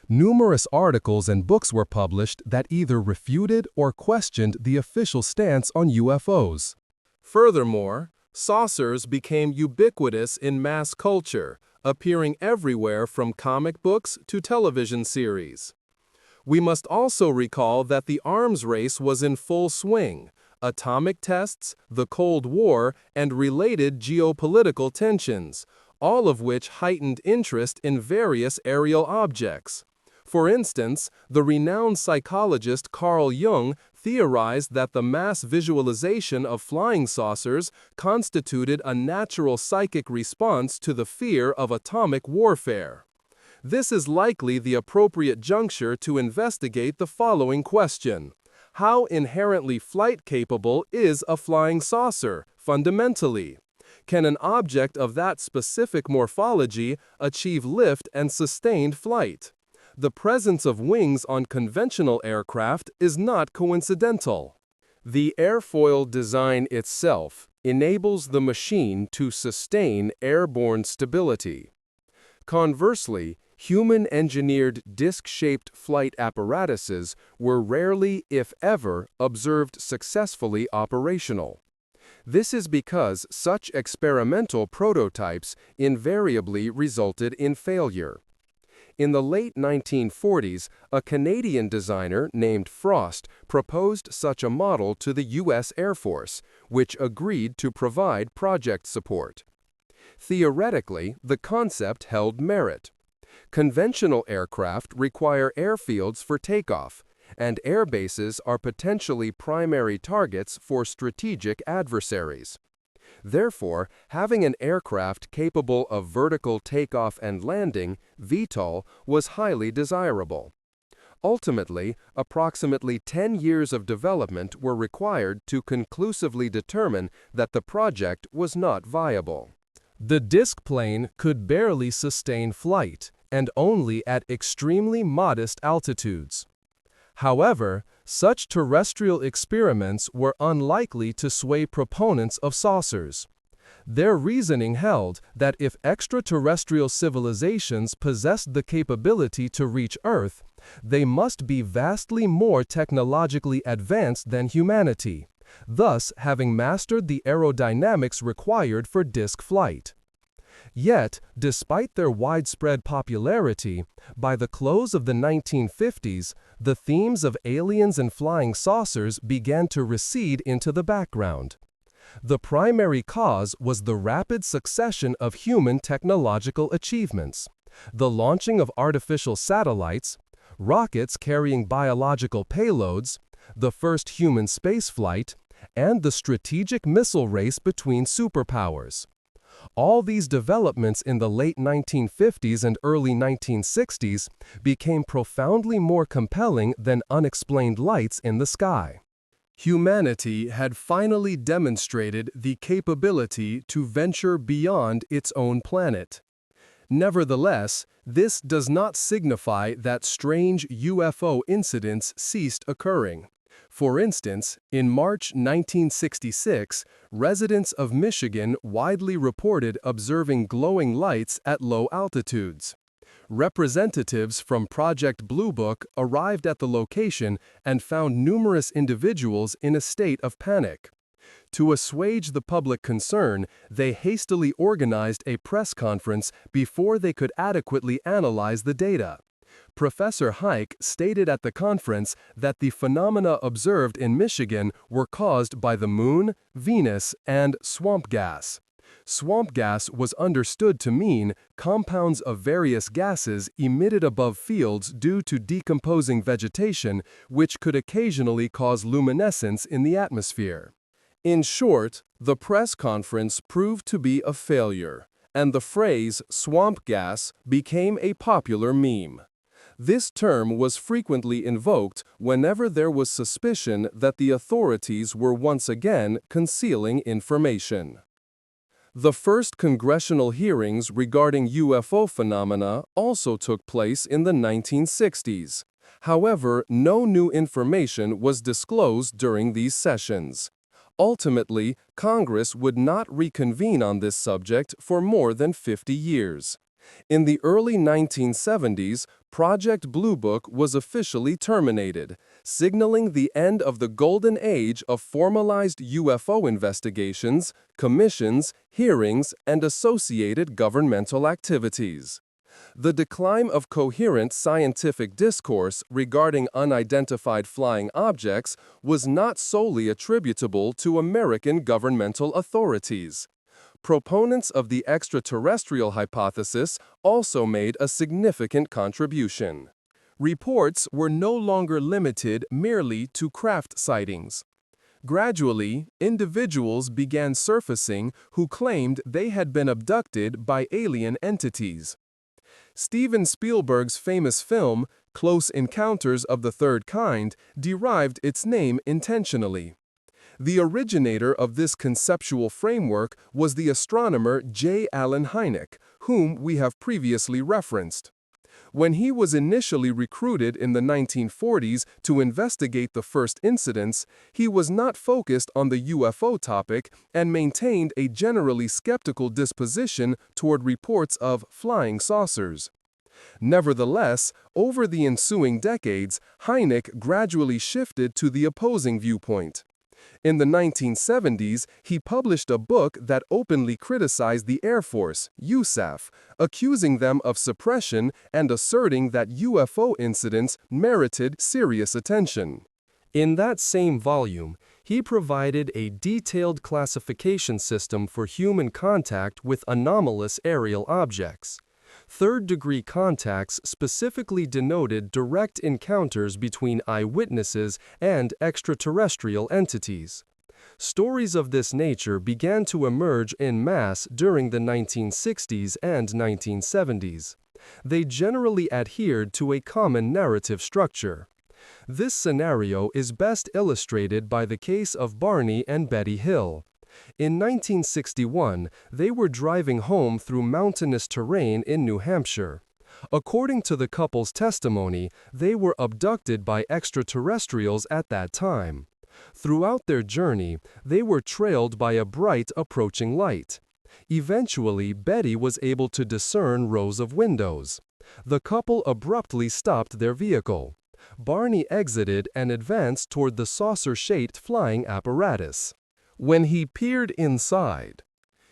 Numerous articles and books were published that either refuted or questioned the official stance on UFOs. Furthermore, saucers became ubiquitous in mass culture, appearing everywhere from comic books to television series. We must also recall that the arms race was in full swing. Atomic tests, the Cold War, and related geopolitical tensions, all of which heightened interest in various aerial objects. For instance, the renowned psychologist Carl Jung theorized that the mass visualization of flying saucers constituted a natural psychic response to the fear of atomic warfare. This is likely the appropriate juncture to investigate the following question: how inherently flight-capable is a flying saucer, fundamentally? Can an object of that specific morphology achieve lift and sustained flight? The presence of wings on conventional aircraft is not coincidental. The airfoil design itself enables the machine to sustain airborne stability. Conversely, human-engineered disc-shaped flight apparatuses were rarely, if ever, observed successfully operational. This is because such experimental prototypes invariably resulted in failure. In the late 1940s, a Canadian designer named Frost proposed such a model to the U.S. Air Force, which agreed to provide project support. Theoretically, the concept held merit. Conventional aircraft require airfields for takeoff, and air bases are potentially primary targets for strategic adversaries. Therefore, having an aircraft capable of vertical takeoff and landing, VTOL, was highly desirable. Ultimately, approximately 10 years of development were required to conclusively determine that the project was not viable. The disk plane could barely sustain flight, and only at extremely modest altitudes. However, such terrestrial experiments were unlikely to sway proponents of saucers. Their reasoning held that if extraterrestrial civilizations possessed the capability to reach Earth, they must be vastly more technologically advanced than humanity, thus having mastered the aerodynamics required for disk flight. Yet, despite their widespread popularity, by the close of the 1950s, the themes of aliens and flying saucers began to recede into the background. The primary cause was the rapid succession of human technological achievements, the launching of artificial satellites, rockets carrying biological payloads, the first human spaceflight, and the strategic missile race between superpowers. All these developments in the late 1950s and early 1960s became profoundly more compelling than unexplained lights in the sky. Humanity had finally demonstrated the capability to venture beyond its own planet. Nevertheless, this does not signify that strange UFO incidents ceased occurring. For instance, in March 1966, residents of Michigan widely reported observing glowing lights at low altitudes. Representatives from Project Blue Book arrived at the location and found numerous individuals in a state of panic. To assuage the public concern, they hastily organized a press conference before they could adequately analyze the data. Professor Hike stated at the conference that the phenomena observed in Michigan were caused by the Moon, Venus, and swamp gas. Swamp gas was understood to mean compounds of various gases emitted above fields due to decomposing vegetation, which could occasionally cause luminescence in the atmosphere. In short, the press conference proved to be a failure, and the phrase swamp gas became a popular meme. This term was frequently invoked whenever there was suspicion that the authorities were once again concealing information. The first congressional hearings regarding UFO phenomena also took place in the 1960s. However, no new information was disclosed during these sessions. Ultimately, Congress would not reconvene on this subject for more than 50 years. In the early 1970s, Project Blue Book was officially terminated, signaling the end of the golden age of formalized UFO investigations, commissions, hearings, and associated governmental activities. The decline of coherent scientific discourse regarding unidentified flying objects was not solely attributable to American governmental authorities. Proponents of the extraterrestrial hypothesis also made a significant contribution. Reports were no longer limited merely to craft sightings. Gradually, individuals began surfacing who claimed they had been abducted by alien entities. Steven Spielberg's famous film, Close Encounters of the Third Kind, derived its name intentionally. The originator of this conceptual framework was the astronomer J. Allen Hynek, whom we have previously referenced. When he was initially recruited in the 1940s to investigate the first incidents, he was not focused on the UFO topic and maintained a generally skeptical disposition toward reports of flying saucers. Nevertheless, over the ensuing decades, Hynek gradually shifted to the opposing viewpoint. In the 1970s, he published a book that openly criticized the Air Force, USAF, accusing them of suppression and asserting that UFO incidents merited serious attention. In that same volume, he provided a detailed classification system for human contact with anomalous aerial objects. Third-degree contacts specifically denoted direct encounters between eyewitnesses and extraterrestrial entities. Stories of this nature began to emerge en masse during the 1960s and 1970s. They generally adhered to a common narrative structure. This scenario is best illustrated by the case of Barney and Betty Hill. In 1961, they were driving home through mountainous terrain in New Hampshire. According to the couple's testimony, they were abducted by extraterrestrials at that time. Throughout their journey, they were trailed by a bright approaching light. Eventually, Betty was able to discern rows of windows. The couple abruptly stopped their vehicle. Barney exited and advanced toward the saucer-shaped flying apparatus. When he peered inside,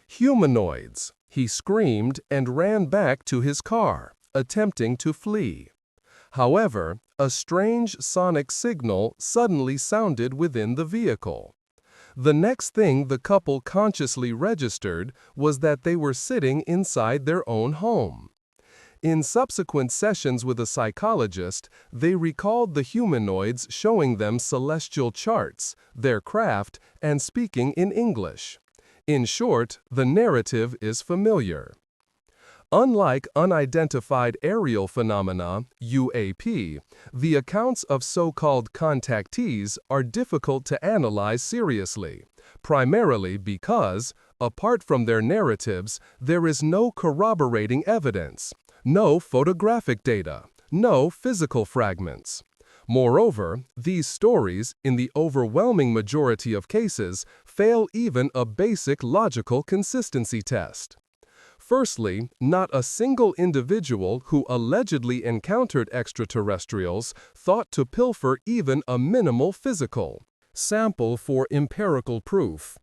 humanoids, he screamed and ran back to his car, attempting to flee. However, a strange sonic signal suddenly sounded within the vehicle. The next thing the couple consciously registered was that they were sitting inside their own home. In subsequent sessions with a psychologist, they recalled the humanoids showing them celestial charts, their craft, and speaking in English. In short, the narrative is familiar. Unlike unidentified aerial phenomena, UAP, the accounts of so-called contactees are difficult to analyze seriously, primarily because, apart from their narratives, there is no corroborating evidence. No photographic data, no physical fragments. Moreover, these stories, in the overwhelming majority of cases, fail even a basic logical consistency test. Firstly, not a single individual who allegedly encountered extraterrestrials thought to pilfer even a minimal physical sample for empirical proof.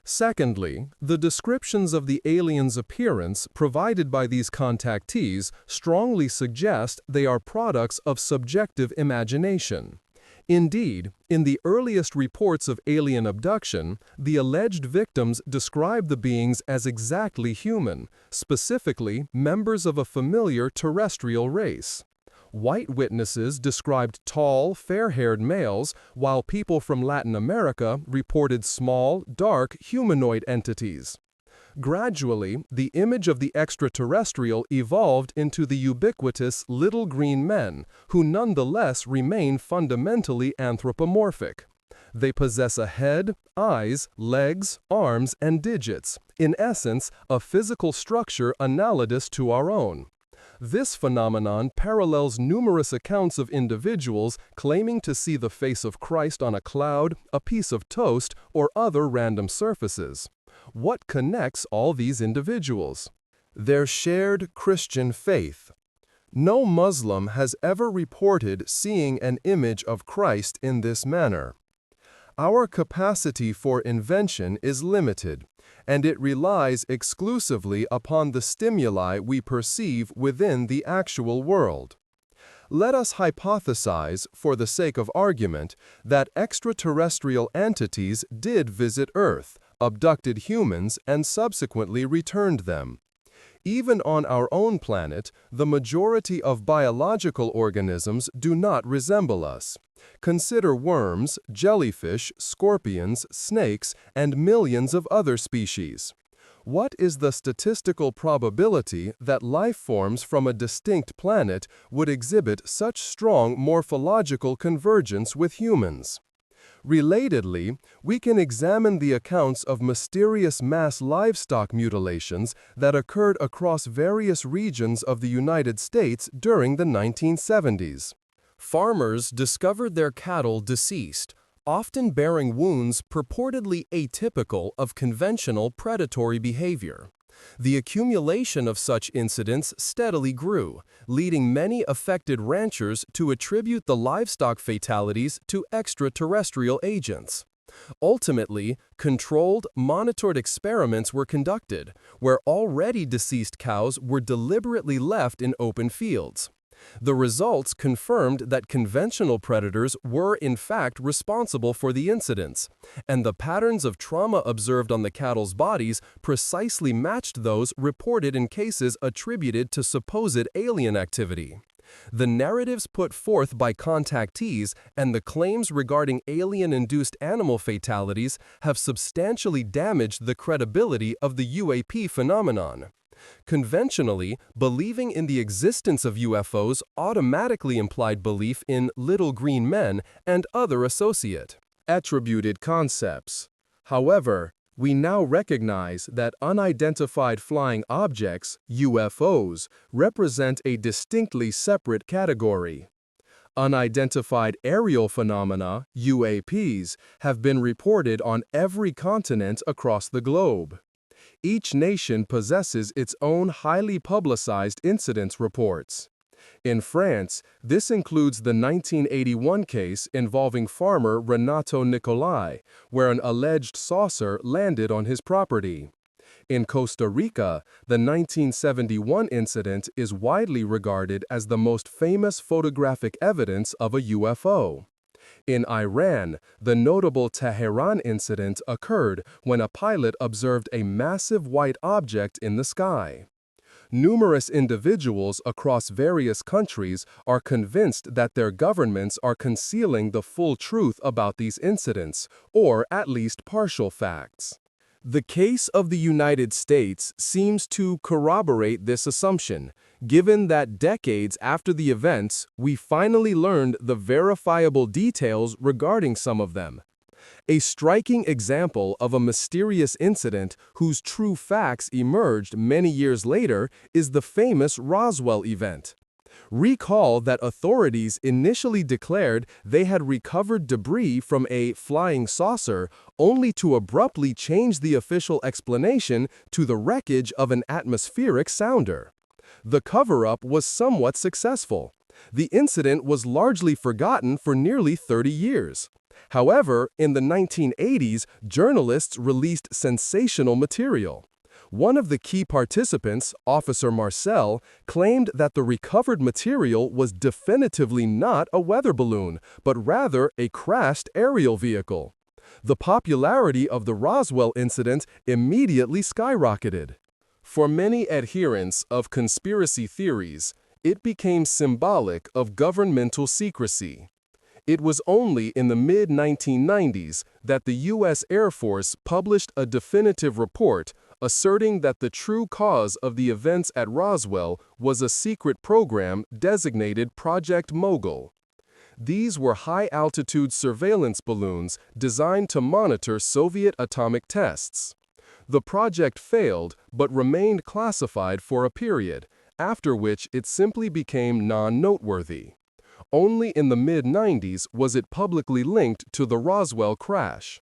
Secondly, the descriptions of the aliens' appearance provided by these contactees strongly suggest they are products of subjective imagination. Indeed, in the earliest reports of alien abduction, the alleged victims described the beings as exactly human, specifically members of a familiar terrestrial race. White witnesses described tall, fair-haired males, while people from Latin America reported small, dark, humanoid entities. Gradually, the image of the extraterrestrial evolved into the ubiquitous little green men, who nonetheless remain fundamentally anthropomorphic. They possess a head, eyes, legs, arms, and digits, in essence, a physical structure analogous to our own. This phenomenon parallels numerous accounts of individuals claiming to see the face of Christ on a cloud, a piece of toast, or other random surfaces. What connects all these individuals? Their shared Christian faith. No Muslim has ever reported seeing an image of Christ in this manner. Our capacity for invention is limited, and it relies exclusively upon the stimuli we perceive within the actual world. Let us hypothesize, for the sake of argument, that extraterrestrial entities did visit Earth, abducted humans, and subsequently returned them. Even on our own planet, the majority of biological organisms do not resemble us. Consider worms, jellyfish, scorpions, snakes, and millions of other species. What is the statistical probability that life forms from a distinct planet would exhibit such strong morphological convergence with humans? Relatedly, we can examine the accounts of mysterious mass livestock mutilations that occurred across various regions of the United States during the 1970s. Farmers discovered their cattle deceased, often bearing wounds purportedly atypical of conventional predatory behavior. The accumulation of such incidents steadily grew, leading many affected ranchers to attribute the livestock fatalities to extraterrestrial agents. Ultimately, controlled, monitored experiments were conducted, where already deceased cows were deliberately left in open fields. The results confirmed that conventional predators were in fact responsible for the incidents, and the patterns of trauma observed on the cattle's bodies precisely matched those reported in cases attributed to supposed alien activity. The narratives put forth by contactees and the claims regarding alien-induced animal fatalities have substantially damaged the credibility of the UAP phenomenon. Conventionally, believing in the existence of UFOs automatically implied belief in little green men and other associate attributed concepts. However, we now recognize that unidentified flying objects, UFOs, represent a distinctly separate category. Unidentified aerial phenomena, UAPs, have been reported on every continent across the globe. Each nation possesses its own highly publicized incidents reports. In France, this includes the 1981 case involving farmer Renato Nicolai, where an alleged saucer landed on his property. In Costa Rica, the 1971 incident is widely regarded as the most famous photographic evidence of a UFO. In Iran, the notable Tehran incident occurred when a pilot observed a massive white object in the sky. Numerous individuals across various countries are convinced that their governments are concealing the full truth about these incidents, or at least partial facts. The case of the United States seems to corroborate this assumption, given that decades after the events, we finally learned the verifiable details regarding some of them. A striking example of a mysterious incident whose true facts emerged many years later is the famous Roswell event. Recall that authorities initially declared they had recovered debris from a flying saucer, only to abruptly change the official explanation to the wreckage of an atmospheric sounder. The cover-up was somewhat successful. The incident was largely forgotten for nearly 30 years. However, in the 1980s, journalists released sensational material. One of the key participants, Officer Marcel, claimed that the recovered material was definitively not a weather balloon, but rather a crashed aerial vehicle. The popularity of the Roswell incident immediately skyrocketed. For many adherents of conspiracy theories, it became symbolic of governmental secrecy. It was only in the mid-1990s that the U.S. Air Force published a definitive report asserting that the true cause of the events at Roswell was a secret program designated Project Mogul. These were high-altitude surveillance balloons designed to monitor Soviet atomic tests. The project failed but remained classified for a period, after which it simply became non-noteworthy. Only in the mid-90s was it publicly linked to the Roswell crash.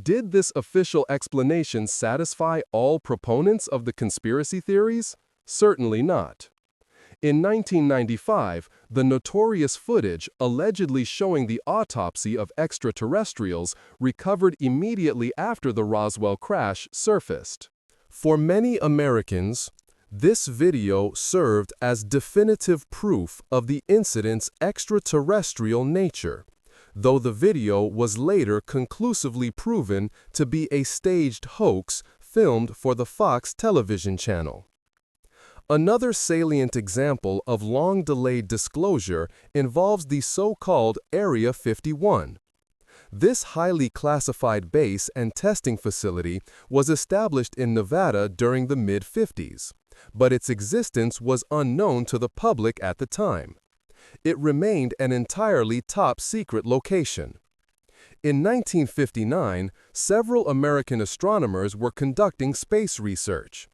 Did this official explanation satisfy all proponents of the conspiracy theories? Certainly not. In 1995, the notorious footage allegedly showing the autopsy of extraterrestrials recovered immediately after the Roswell crash surfaced. For many Americans, this video served as definitive proof of the incident's extraterrestrial nature, though the video was later conclusively proven to be a staged hoax filmed for the Fox television channel. Another salient example of long-delayed disclosure involves the so-called Area 51. This highly classified base and testing facility was established in Nevada during the mid-50s, but its existence was unknown to the public at the time. It remained an entirely top-secret location. In 1959, several American astronomers were conducting space research.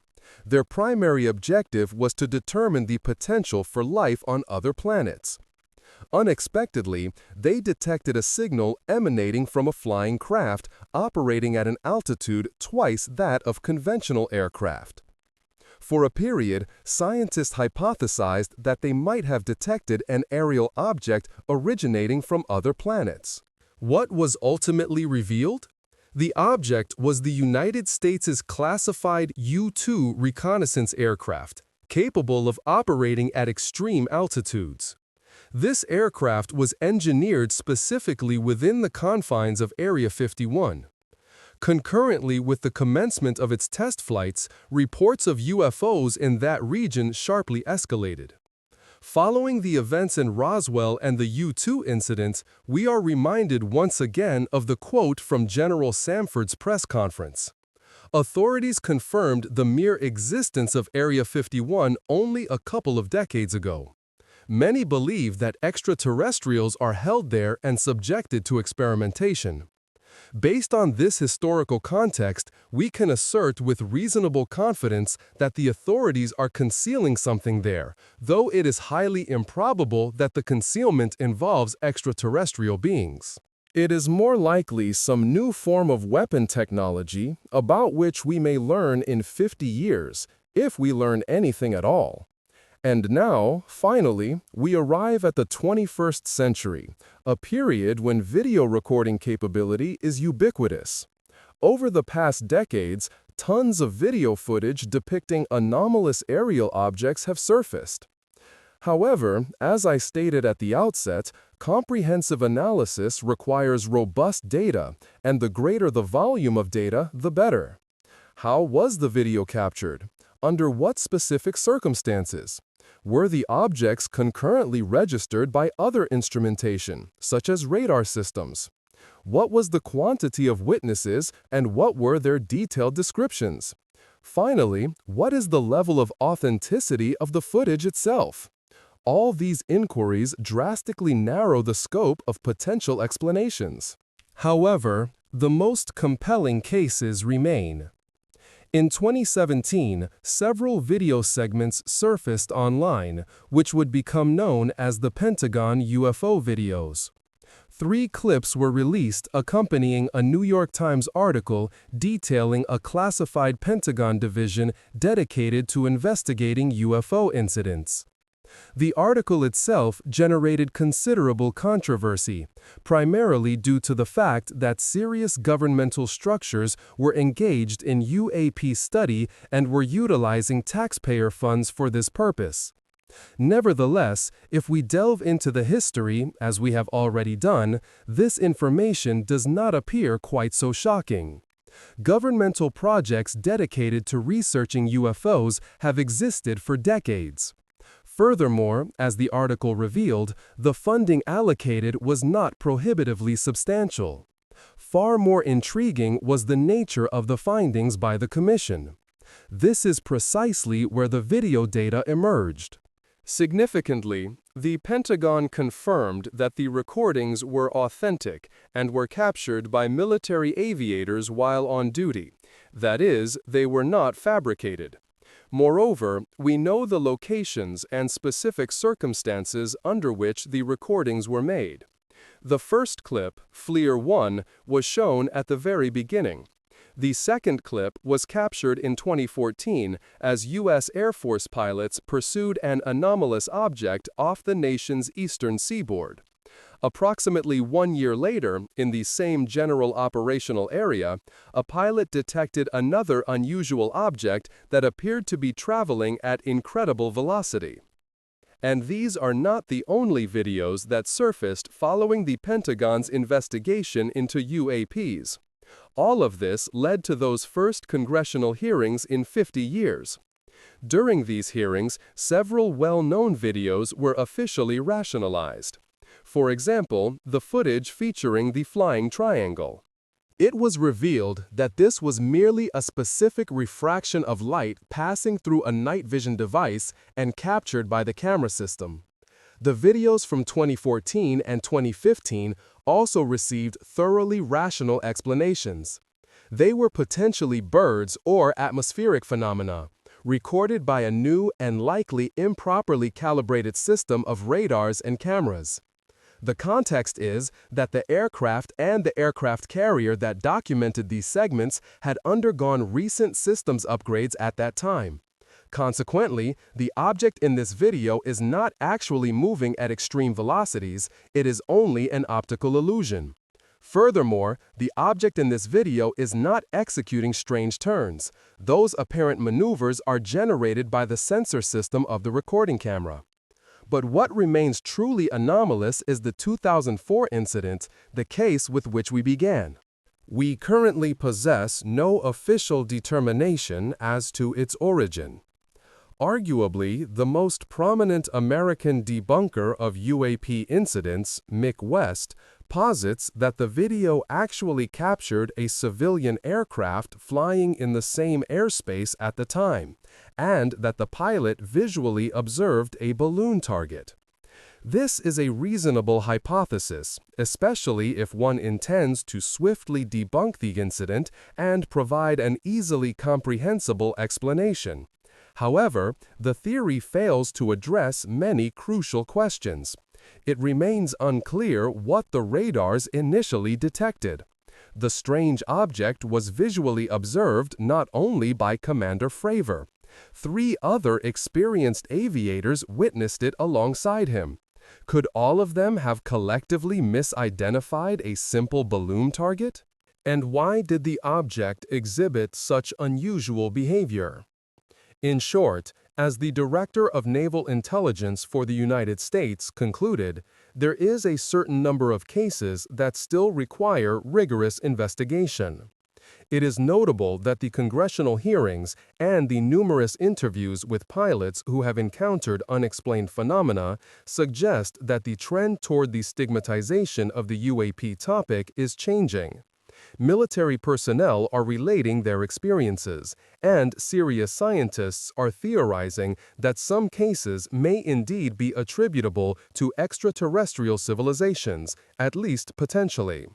Their primary objective was to determine the potential for life on other planets. Unexpectedly, they detected a signal emanating from a flying craft operating at an altitude twice that of conventional aircraft. For a period, scientists hypothesized that they might have detected an aerial object originating from other planets. What was ultimately revealed? The object was the United States' classified U-2 reconnaissance aircraft, capable of operating at extreme altitudes. This aircraft was engineered specifically within the confines of Area 51. Concurrently with the commencement of its test flights, reports of UFOs in that region sharply escalated. Following the events in Roswell and the U-2 incident, we are reminded once again of the quote from General Samford's press conference. Authorities confirmed the mere existence of Area 51 only a couple of decades ago. Many believe that extraterrestrials are held there and subjected to experimentation. Based on this historical context, we can assert with reasonable confidence that the authorities are concealing something there, though it is highly improbable that the concealment involves extraterrestrial beings. It is more likely some new form of weapon technology about which we may learn in 50 years, if we learn anything at all. And now, finally, we arrive at the 21st century, a period when video recording capability is ubiquitous. Over the past decades, tons of video footage depicting anomalous aerial objects have surfaced. However, as I stated at the outset, comprehensive analysis requires robust data, and the greater the volume of data, the better. How was the video captured? Under what specific circumstances? Were the objects concurrently registered by other instrumentation, such as radar systems? What was the quantity of witnesses and what were their detailed descriptions? Finally, what is the level of authenticity of the footage itself? All these inquiries drastically narrow the scope of potential explanations. However, the most compelling cases remain. In 2017, several video segments surfaced online, which would become known as the Pentagon UFO videos. 3 clips were released accompanying a New York Times article detailing a classified Pentagon division dedicated to investigating UFO incidents. The article itself generated considerable controversy, primarily due to the fact that serious governmental structures were engaged in UAP study and were utilizing taxpayer funds for this purpose. Nevertheless, if we delve into the history, as we have already done, this information does not appear quite so shocking. Governmental projects dedicated to researching UFOs have existed for decades. Furthermore, as the article revealed, the funding allocated was not prohibitively substantial. Far more intriguing was the nature of the findings by the Commission. This is precisely where the video data emerged. Significantly, the Pentagon confirmed that the recordings were authentic and were captured by military aviators while on duty. That is, they were not fabricated. Moreover, we know the locations and specific circumstances under which the recordings were made. The first clip, FLIR 1, was shown at the very beginning. The second clip was captured in 2014 as U.S. Air Force pilots pursued an anomalous object off the nation's eastern seaboard. Approximately 1 year later, in the same general operational area, a pilot detected another unusual object that appeared to be traveling at incredible velocity. And these are not the only videos that surfaced following the Pentagon's investigation into UAPs. All of this led to those first congressional hearings in 50 years. During these hearings, several well-known videos were officially rationalized. For example, the footage featuring the flying triangle. It was revealed that this was merely a specific refraction of light passing through a night vision device and captured by the camera system. The videos from 2014 and 2015 also received thoroughly rational explanations. They were potentially birds or atmospheric phenomena, recorded by a new and likely improperly calibrated system of radars and cameras. The context is that the aircraft and the aircraft carrier that documented these segments had undergone recent systems upgrades at that time. Consequently, the object in this video is not actually moving at extreme velocities, it is only an optical illusion. Furthermore, the object in this video is not executing strange turns. Those apparent maneuvers are generated by the sensor system of the recording camera. But what remains truly anomalous is the 2004 incident, the case with which we began. We currently possess no official determination as to its origin. Arguably, the most prominent American debunker of UAP incidents, Mick West, posits that the video actually captured a civilian aircraft flying in the same airspace at the time, and that the pilot visually observed a balloon target. This is a reasonable hypothesis, especially if one intends to swiftly debunk the incident and provide an easily comprehensible explanation. However, the theory fails to address many crucial questions. It remains unclear what the radars initially detected. The strange object was visually observed not only by Commander Fravor. 3 other experienced aviators witnessed it alongside him. Could all of them have collectively misidentified a simple balloon target? And why did the object exhibit such unusual behavior? In short, as the Director of Naval Intelligence for the United States concluded, there is a certain number of cases that still require rigorous investigation. It is notable that the congressional hearings and the numerous interviews with pilots who have encountered unexplained phenomena suggest that the trend toward the stigmatization of the UAP topic is changing. Military personnel are relating their experiences, and serious scientists are theorizing that some cases may indeed be attributable to extraterrestrial civilizations, at least potentially.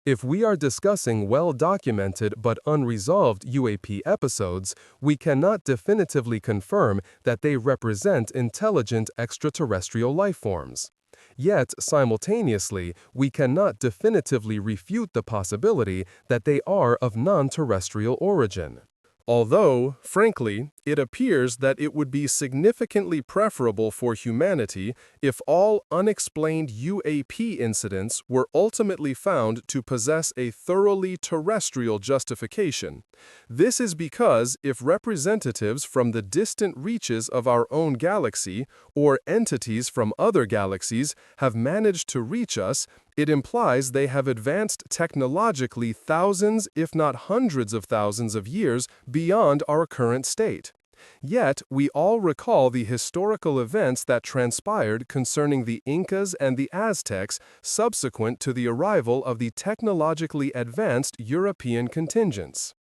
If we are discussing well-documented but unresolved UAP episodes, we cannot definitively confirm that they represent intelligent extraterrestrial life forms. Yet, simultaneously, we cannot definitively refute the possibility that they are of non-terrestrial origin. Although, frankly, it appears that it would be significantly preferable for humanity if all unexplained UAP incidents were ultimately found to possess a thoroughly terrestrial justification. This is because if representatives from the distant reaches of our own galaxy or entities from other galaxies have managed to reach us, it implies they have advanced technologically thousands, if not hundreds of thousands of years beyond our current state. Yet, we all recall the historical events that transpired concerning the Incas and the Aztecs subsequent to the arrival of the technologically advanced European contingents.